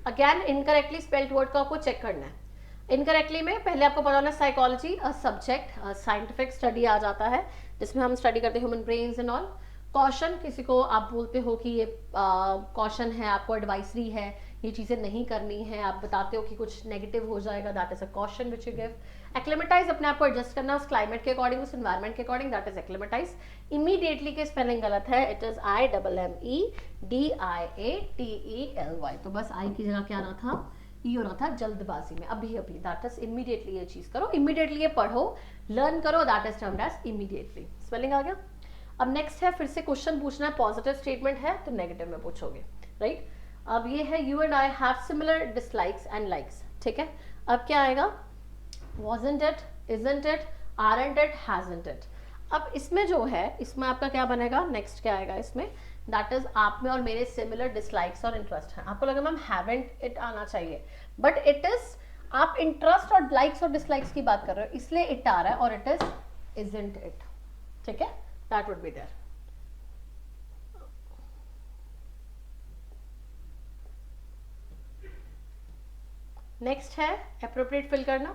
अगेन इनकरेक्टली स्पेल्ड वर्ड को आपको चेक करना है। इनकरेक्टली में पहले आपको पता होना psychology a subject, scientific study आ जाता है जिसमें हम स्टडी करते हैं human brains and all. Caution, किसी को आप बोलते हो कि ये कॉशन है, आपको एडवाइजरी है, ये चीज़ें नहीं करनी है, आप बताते हो कि कुछ नेगेटिव हो जाएगा, that is a caution which you give. Acclimatise, अपने आप को एडजस्ट करना उस क्लाइमेट के अकॉर्डिंग, उस एनवायरमेंट के according, that is acclimatise. Immediately के स्पेलिंग गलत है, इट इज IMMEDIATELY, तो बस आई की जगह क्या आना था, ई होना था जल्दबाजी में, अभी अभी, दैट इज इमीडिएटली। ये चीज करो, इमीडिएटली ये पढ़ो, लर्न करो, that is termed as immediately. Spelling आ गया। अब नेक्स्ट है, फिर से क्वेश्चन पूछना है, पॉजिटिव स्टेटमेंट है तो नेगेटिव में पूछोगे, राइट। अब ये है you and I have similar dislikes and likes, ठीक है। अब क्या आएगा, wasn't it, isn't it, aren't it, hasn't it। अब इसमें जो है, इसमें आपका क्या बनेगा, नेक्स्ट क्या आएगा इसमें, दैट इज आप में और मेरे सिमिलर डिसलाइक्स और इंटरेस्ट हैं। आपको लगा मैम हैवंट इट आना चाहिए, बट इट इज, आप इंटरेस्ट और लाइक्स और डिसलाइक्स की बात कर रहे हो, इसलिए इट आ रहा है, और इट इज isn't it, ठीक है, that would be there. Next है एप्रोप्रिएट फिल करना,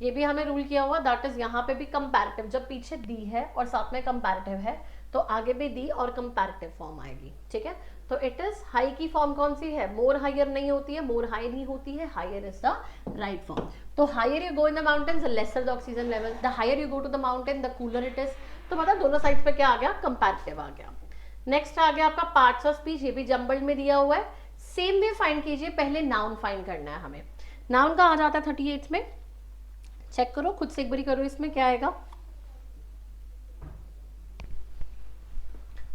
ये भी हमें रूल किया हुआ, दैट इज यहाँ पे भी कंपैरेटिव, जब पीछे दी है और साथ में कंपैरेटिव है तो आगे भी दी और कंपैरेटिव फॉर्म आएगी, ठीक है। तो इट इज, हाई की फॉर्म कौन सी है, मोर हायर नहीं होती है, मोर हाई नहीं होती है, higher is the right form. तो higher you go in the mountains the lesser the oxygen level, the higher you go to the mountain the cooler it is. तो मतलब दोनों साइड पे क्या आ गया, कंपैरेटिव आ गया। नेक्स्ट आ गया आपका पार्ट्स ऑफ स्पीच, ये भी जंबल्ड में दिया हुआ है, सेम वे फाइंड कीजिए, पहले नाउन फाइंड करना है हमें। नाउन का आ जाता है 38 में, चेक करो खुद से एक बारी करो, इसमें क्या आएगा,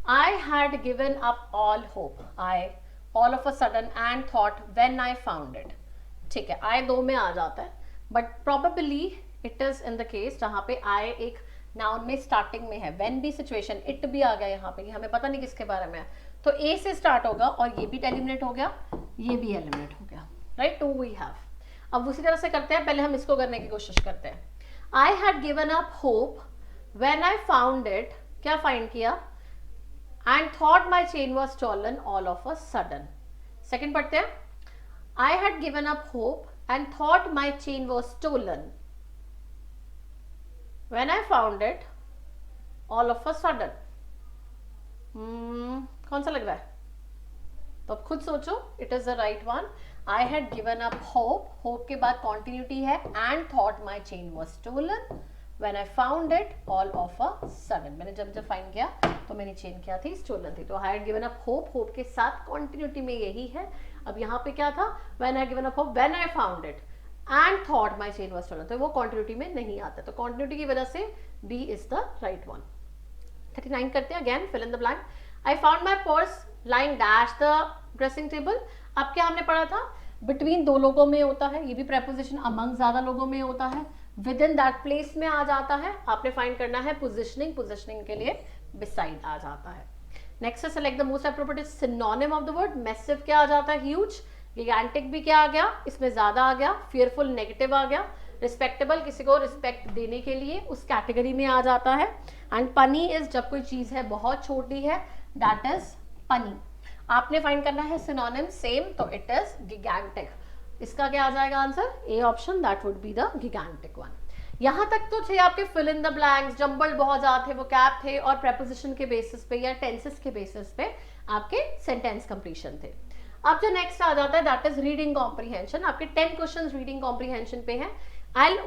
I had given up all hope, I all of a sudden and thought when I found it, ठीक है। I 2 में आ जाता है, but probably it is in the case जहाँ पे I एक नाउन में स्टार्टिंग में है, when भी सिचुएशन, it भी आ गया यहाँ पे, हमें पता नहीं किसके बारे में है, तो A से स्टार्ट होगा और ये भी एलिमिनेट हो गया, ये भी एलिमिनेट हो गया, राइट। 2 we have। अब उसी तरह से करते हैं, पहले हम इसको करने की कोशिश करते हैं. I had given up hope when I found it, क्या फाइंड किया, and thought my chain was stolen all of a sudden. Second पढ़ते हैं. I had given up hope and thought my chain was stolen when I found it all of a sudden. कौन सा लग रहा है? तो अब खुद सोचो. It is the right one. I had given up hope, hope के बाद कॉन्टिन्यूटी है, and thought my chain was stolen when I found it all of a sudden. मैंने जब फाइंड किया तो मेरी चेन क्या थी? स्टोलन थी. तो आई had given up hope, hope के साथ कॉन्टिन्यूटी में यही है. अब यहाँ पे क्या था? When I given up hope when I found it and thought my chain was stolen, तो वो कॉन्टिन्यूटी में नहीं आता. तो कॉन्टिन्यूटी की वजह से B is the right one. 39 करते हैं. Again fill in the blank. I found my purse lying dash the dressing table. अब क्या हमने पढ़ा था? बिटवीन दो लोगों में होता है, ये भी प्रेपोजिशन अमंग ज्यादा लोगों में होता है, विद इन दैट प्लेस में आ जाता है. आपने फाइंड करना है पोजिशनिंग, पोजिशनिंग के लिए बिसाइड आ जाता है. नेक्स्ट है select the most appropriate synonym of the word. Massive क्या आ जाता है? ह्यूज. गिगैंटिक भी क्या आ गया? इसमें ज्यादा आ गया. फियरफुल नेगेटिव आ गया. रिस्पेक्टेबल किसी को रिस्पेक्ट देने के लिए उस कैटेगरी में आ जाता है. एंड पनी इज जब कोई चीज है बहुत छोटी है, दैट इज पनी. आपने फाइंड करना है सिनोनिम सेम, तो इट इज गिगैंटिक. इसका क्या आ जाएगा answer? A option, that would be the gigantic one. यहां तक तो थे आपके fill in the blanks, jumble बहुत ज्यादा थे, वो कैप थे, और प्रेपोजिशन के बेसिस पे या टेंसेस के बेसिस पे आपके सेंटेंस कंप्लीशन थे. अब जो नेक्स्ट आ जाता है दैट इज रीडिंग कॉम्प्रीहेंशन. आपके 10 क्वेश्चंस रीडिंग कॉम्प्रीहेंशन पे हैं.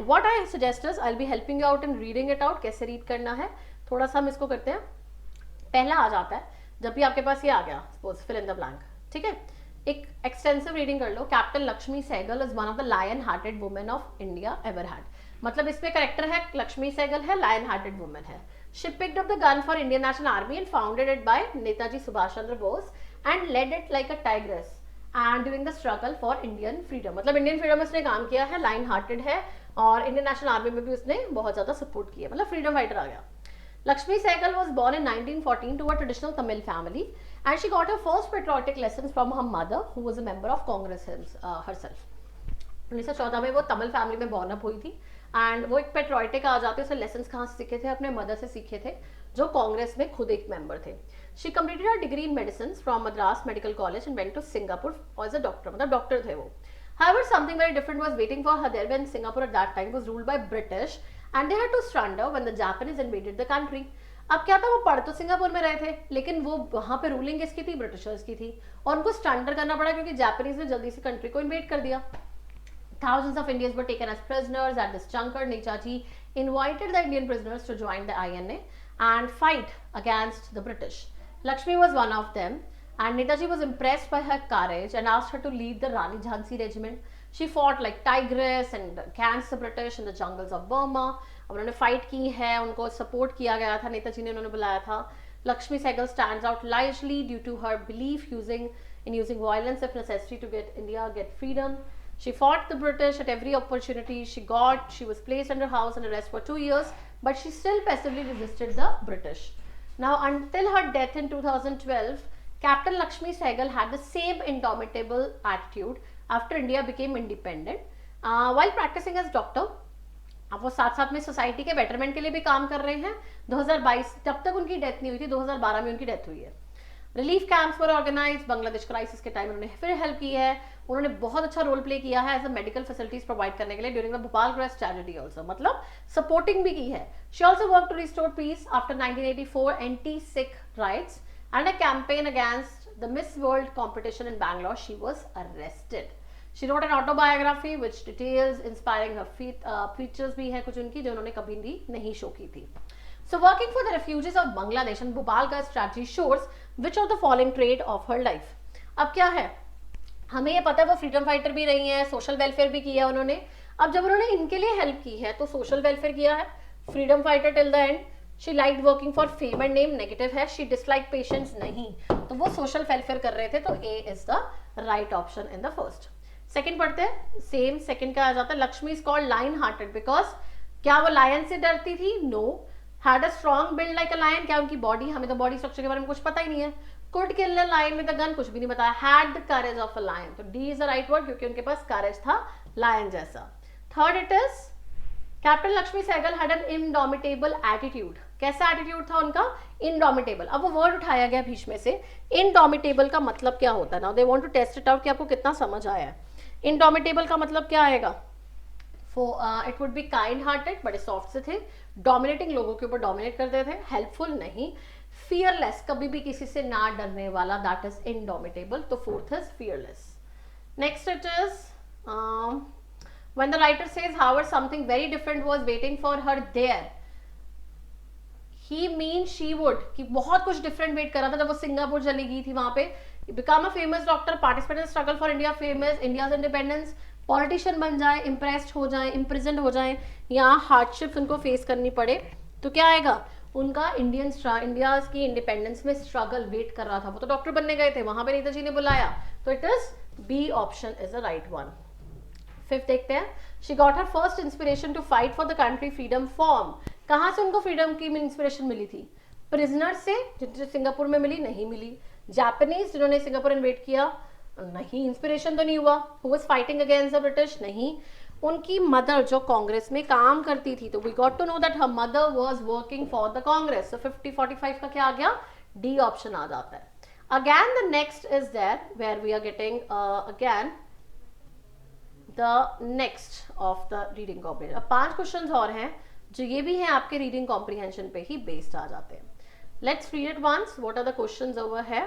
What I suggest is I will be helping you out in reading it out. कैसे रीड करना है थोड़ा सा हम इसको करते हैं. पहला आ जाता है जब भी आपके पास ये आ गया, suppose fill in the blank, ठीक है, एक एक्सटेंसिव रीडिंग कर लो. Captain Lakshmi Sahgal is one of the lion hearted women of India ever had. मतलब इसमें करेक्टर है लक्ष्मी सहगल है, लायन हार्टेड वुमेन है. She picked up the gun for Indian National Army and founded it by Netaji Subhash Chandra Bose and led it like a tigress and during the struggle for Indian freedom. मतलब Indian freedom में उसने काम किया है, line hearted है, और Indian National army में भी उसने बहुत ज्यादा सपोर्ट किया, मतलब फ्रीडम फाइटर आ गया. Lakshmi Sehgal was born in 1914 to a traditional Tamil family, and she got her first patriotic lessons from her mother, who was a member of Congress herself. 1914 में वो तमिल फैमिली में born up हुई थी, and वो एक patriotic आ जाते, उसे lessons कहाँ से सीखे थे? अपने मदर से सीखे थे, जो कांग्रेस में खुद एक मेंबर थे. She completed her degree in medicine from Madras medical college and went to Singapore as a doctor. मतलब डॉक्टर थे वो. However, something very different was waiting for her there when Singapore at that time was ruled by British and they had to surrender when the Japanese invaded the country. अब क्या था, वो पढ़ तो Singapore में रहे थे, लेकिन वो वहां पे रूलिंग किसकी थी? ब्रिटिशर्स की थी, और उनको सरेंडर करना पड़ा क्योंकि जापानीज ने जल्दी से कंट्री को इन्वेड कर दिया. Thousands of Indians were taken as prisoners at this juncture. Netaji invited the Indian prisoners to join the INA and fight against the British. Lakshmi was one of them, and Netaji was impressed by her courage and asked her to lead the Rani Jhansi regiment. She fought like tigress and against the British in the jungles of Burma. उन्होंने fight की है, उनको support किया गया था, नेताजी ने उन्होंने बुलाया था. Lakshmi Sehgal stands out largely due to her belief in using violence if necessary to get freedom. She fought the British at every opportunity she got. She was placed under house arrest for 2 years, but she still passively resisted the British. Now, until her death in 2012, Captain Lakshmi Sehgal had the same indomitable attitude after India became independent. While practicing as doctor, अब वो साथ साथ में society के betterment के लिए भी काम कर रहे हैं. 2022 तब तक उनकी डेथ नहीं हुई थी, 2012 में उनकी डेथ हुई है. Relief camps for organize, Bangladesh crisis के टाइम उन्होंने फिर हेल्प की है. उन्होंने बहुत अच्छा रोल प्ले किया है as a medical facilities provide करने के लिए during the Bhopal grace tragedy also, मतलब सपोर्टिंग भी की है. She also work to restore piece after 1984 एंटी-सिख rights and a campaign against the miss world competition in Bangalore. She was arrested. She wrote an autobiography which details inspiring her features भी है कुछ उनकी जो उन्होंने कभी भी नहीं शो की थी. So working for the refugees of Bangladesh and Bhopal Girls strategy shows which of the following trait of her life. अब क्या है, हमें ये पता है वो फ्रीडम फाइटर भी रही हैं, सोशल वेलफेयर भी किया उन्होंने. अब जब उन्होंने इनके लिए हेल्प की है तो सोशल वेलफेयर किया है, freedom fighter till the end. She like working for fame and name, negative है. शी डिसलाइक पेशेंस, नहीं, तो वो सोशल वेलफेयर कर रहे थे. तो A is the right option in the first. Second पढ़ते हैं. सेम सेकंड का आ जाता है. Lakshmi is called lion hearted because, क्या वो लायन से डरती थी? No. Had a strong build like a lion, क्या उनकी बॉडी, हमें तो बॉडी स्ट्रक्चर के बारे में कुछ पता ही नहीं है. Could kill a lion with a gun, कुछ भी नहीं बताया. Had the courage of a lion, तो D is the right word क्योंकि उनके पास करेज था लायन जैसा। Third it is captain Lakshmi Sahgal had an indomitable attitude. कैसा एटीट्यूड था उनका? इनडोमिटेबल। अब वो वर्ड उठाया गया बीच में से, इनडोमिटेबल का मतलब क्या होता है? Now they want to test it out कि आपको कितना समझ आया है। इनडोमिटेबल का मतलब क्या आएगा? It would be kind hearted, बड़े सॉफ्ट से थे, डोमिनेटिंग, लोगों के ऊपर डोमिनेट करते थे, हेल्पफुल नहीं, फियरलेस, कभी भी किसी से ना डरने वाला, दैट इज इनडोमिटेबल। तो fourth is fearless. Next it is when the writer says however something very different was waiting for her there, he means she would, कि बहुत कुछ डिफरेंट वेट कर रहा था जब वो सिंगापुर चली गई थी। वहां पे become a famous doctor, participate in struggle for India, famous India's independence, politician बन जाए, इम्प्रेस्ड हो जाए, इम्प्रिजन हो जाए, या हार्डशिप्स उनको फेस करनी पड़े, तो क्या आएगा? उनका इंडिया की इंडिपेंडेंस में स्ट्रगल वेट कर रहा था। वो तो डॉक्टर बनने गए थे, वहां पे नेताजी ने बुलाया, तो it is B option is the right one. Fifth देखते हैं, she got her first inspiration to fight for the country freedom from. कहाँ से उनको फ्रीडम की इंस्पिरेशन मिली थी? प्रिजनर से, जो सिंगापुर में मिली? नहीं मिली। जापानीज जिन्होंने सिंगापुर इन्वेट किया? नहीं, इंस्पिरेशन तो नहीं हुआ। Who was fighting against the British? नहीं। उनकी मदर जो कांग्रेस में काम करती थी, तो we got to know that her mother was working for the Congress. So 50-45 का क्या आ गया? डी ऑप्शन आ जाता है। Again the next is there where we are getting again the next of the reading comprehension. अब 5 क्वेश्चन और हैं जो ये भी हैं आपके रीडिंग कॉम्प्रीहेंशन पे ही बेस्ड आ जाते हैं। Let's read it once. What are the questions over है?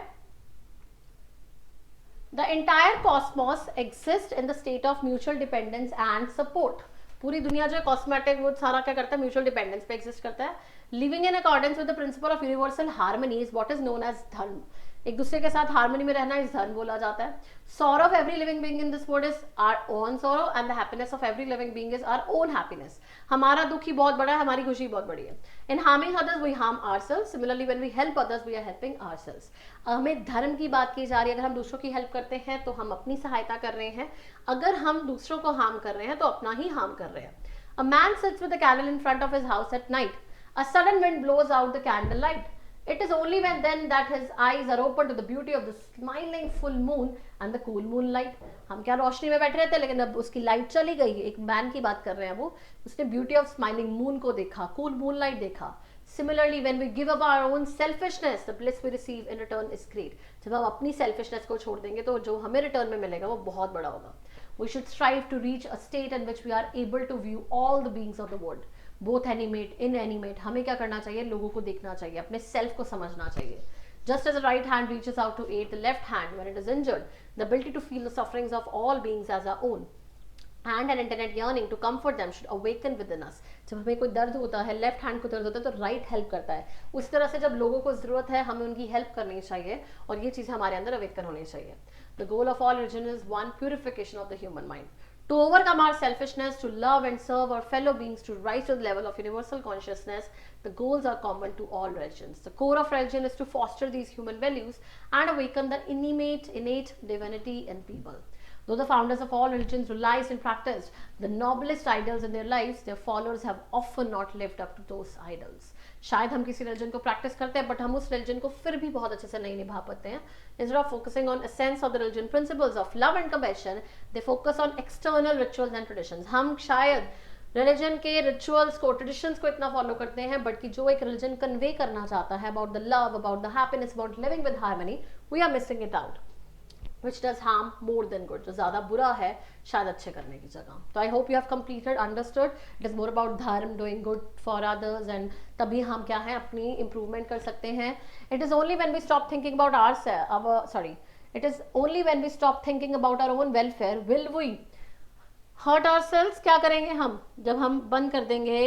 The entire cosmos exist in the state of mutual dependence and support. पूरी दुनिया जो है कॉस्मेटिक वो सारा क्या करता है? म्यूचुअल डिपेंडेंस पे एग्जिस्ट करता है। Living in accordance with the principle of universal harmony is what is known as dharma. एक दूसरे के साथ हार्मनी में रहना इस धर्म बोला जाता है। sorrow of every living being in this world is our own sorrow and the happiness of every living being is our own happiness. हमारा दुख ही बहुत बड़ा है, हमारी खुशी बहुत बड़ी है। In harming others we harm ourselves. Similarly when we help others we are helping ourselves. हमें धर्म की बात की जा रही है। अगर हम दूसरों की हेल्प करते हैं तो हम अपनी सहायता कर रहे हैं, अगर हम दूसरों को हार्म कर रहे हैं तो अपना ही हार्म कर रहे हैं। A man sits with a candle in front of his house at night. A sudden wind blows out the candle light. It is only when then that his eyes are open to the beauty of the smiling full moon and the cool moonlight. हम क्या रोशनी में बैठे रहते हैं, लेकिन अब उसकी light चली गई। एक मैन की बात कर रहे हैं वो, उसने ब्यूटी ऑफ स्माइलिंग मून को देखा, कूल मूनलाइट देखा। Similarly, when we give up our own selfishness, the bliss we receive in return is great. जब हम अपनी सेल्फिशनेस को छोड़ देंगे तो जो हमें रिटर्न में मिलेगा वो बहुत बड़ा होगा। We should strive to reach a state in which we are able to view all the beings of the world. Both animate inanimate. हमें क्या करना चाहिए? लोगों को देखना चाहिए, अपने सेल्फ को समझना चाहिए। Just as the right hand reaches out to aid the left hand when it is injured, the ability to feel the sufferings of all beings as our own and an infinite yearning to comfort them should awaken within us. जब हमें कोई दर्द होता है, left hand को दर्द होता है, तो राइट हेल्प करता है। उस तरह से जब लोगों को जरूरत है हमें उनकी हेल्प करनी चाहिए और ये चीज़ हमारे अंदर अवेकन होनी चाहिए। The goal of all religion is one, purification of the human mind. To overcome our selfishness, to love and serve our fellow beings, to rise to the level of universal consciousness, the goals are common to all religions. The core of religion is to foster these human values and awaken the innate divinity in people. Though the founders of all religions realized and practiced the noblest ideals in their lives, their followers have often not lived up to those ideals. शायद हम किसी religion को practice करते हैं but हम उस religion को फिर भी बहुत अच्छे से नहीं निभा पाते हैं। Instead of focusing on essence of the religion principles of love and compassion, they focus on external rituals and traditions. हम शायद रिलीजन के रिचुअल्स को, ट्रेडिशंस को इतना फॉलो करते हैं, बट कि जो एक रिलीजन कन्वे करना चाहता है about the love, about the happiness, about living with harmony, we are missing it out, which does harm more than good. जो ज़्यादा बुरा है शायद अच्छे करने की जगह। तो I hope you have completed, understood. It is more about धर्म, doing good for others, and तभी हम क्या है अपनी improvement कर सकते हैं। It is only when we stop thinking about it is only when we stop thinking about our own welfare will we hurt ourselves. क्या करेंगे हम? जब हम बंद कर देंगे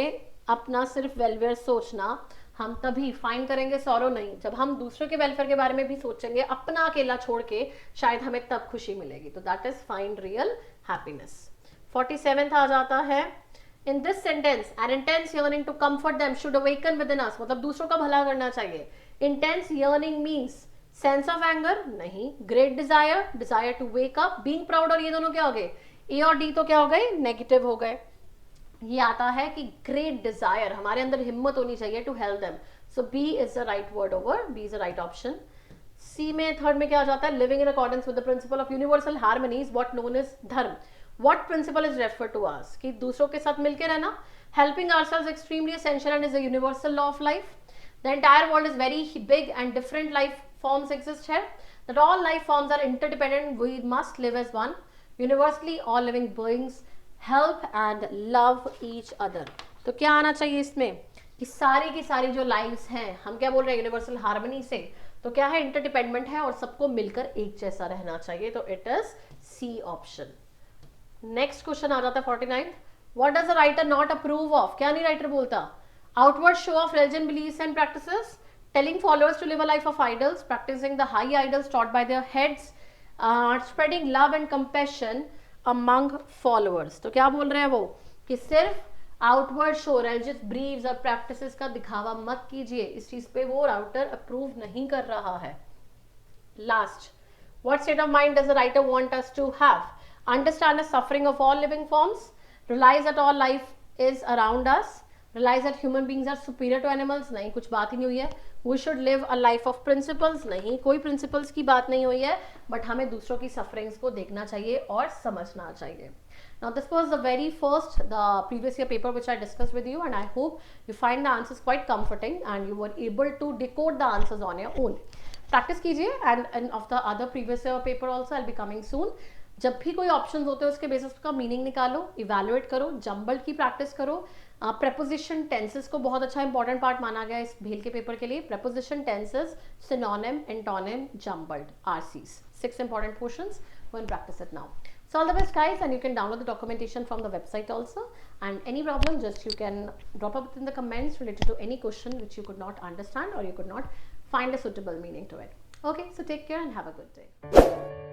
अपना सिर्फ वेलफेयर सोचना, हम तभी फाइंड करेंगे सॉरो नहीं। जब हम दूसरों के वेलफेयर के बारे में भी सोचेंगे, अपना अकेला छोड़ के, शायद हमें तब खुशी मिलेगी। तो that is find real happiness. 47th आ जाता है, in this sentence an intense yearning to comfort them should awaken within us. मतलब दूसरों का भला करना चाहिए। Intense yearning means sense of anger नहीं, great desire, desire to wake up, being proud, और ये दोनों क्या हो गए? ए और डी तो क्या हो गए? नेगेटिव हो गए। ये आता है कि ग्रेट डिजायर, हमारे अंदर हिम्मत होनी चाहिए to help them. So B is the right word over, B is the right option. C में थर्ड में क्या आ जाता है? Living in accordance with the principle of universal harmony is what known is dharma. what principle is referred to as कि दूसरों के साथ मिलके रहना, helping ourselves extremely essential and is a universal law of life. The entire world is very big and different life forms exist here. That all life forms are interdependent. We must live as one. Universally, all living beings help and love each other. तो क्या आना चाहिए इसमें कि सारी की सारी जो लाइव्स हैं, हम क्या बोल रहे हैं यूनिवर्सल हार्मनी से, तो क्या है इंटरडिपेंडेंट है और सबको मिलकर एक जैसा रहना चाहिए. तो it is C option. Next question आ जाता है 49. What does the writer not approve of? क्या नहीं राइटर बोलता? Outward show of religion believes and practises, telling followers to live a life of idols, practicing the high idols taught by their heads, spreading love and compassion among followers. तो क्या बोल रहे हैं वो कि सिर्फ आउटवर्ड शो रिलीजियस बिलीव्स और practices का दिखावा मत कीजिए. इस चीज पे वो राइटर अप्रूव नहीं कर रहा है. Last, what state of mind does the writer want us to have? Understand the suffering of all living forms, realize that all life is around us, realize that human beings are superior to animals. नहीं, कुछ बात ही नहीं हुई है. We should live a life of principles. नहीं, कोई principles की बात नहीं हुई है, बट हमें दूसरों की sufferings को देखना चाहिए और समझना चाहिए. Now this was the very first, the previous year paper which I discussed with you, and I hope you find the answers quite comforting and you were able to decode the answers on your own. Practice कीजिए and of the other previous year paper also I'll be coming soon. जब भी कोई options होते हैं उसके basis का meaning निकालो, evaluate करो, जम्बल्ड की प्रैक्टिस करो. प्रेपोजिशन टेंसेस को बहुत अच्छा इंपॉर्टेंट पार्ट माना गया इस भेल के पेपर के लिए. Preposition tenses, synonym, antonym, jumbled, RCs, 6 important portions. Go and practice it now. So all the best guys, and you can download the documentation from the website also. And any problem, just you can drop up in the comments related to any question which you could not understand or you could not find a suitable meaning to it. Okay, so take care and have a good day.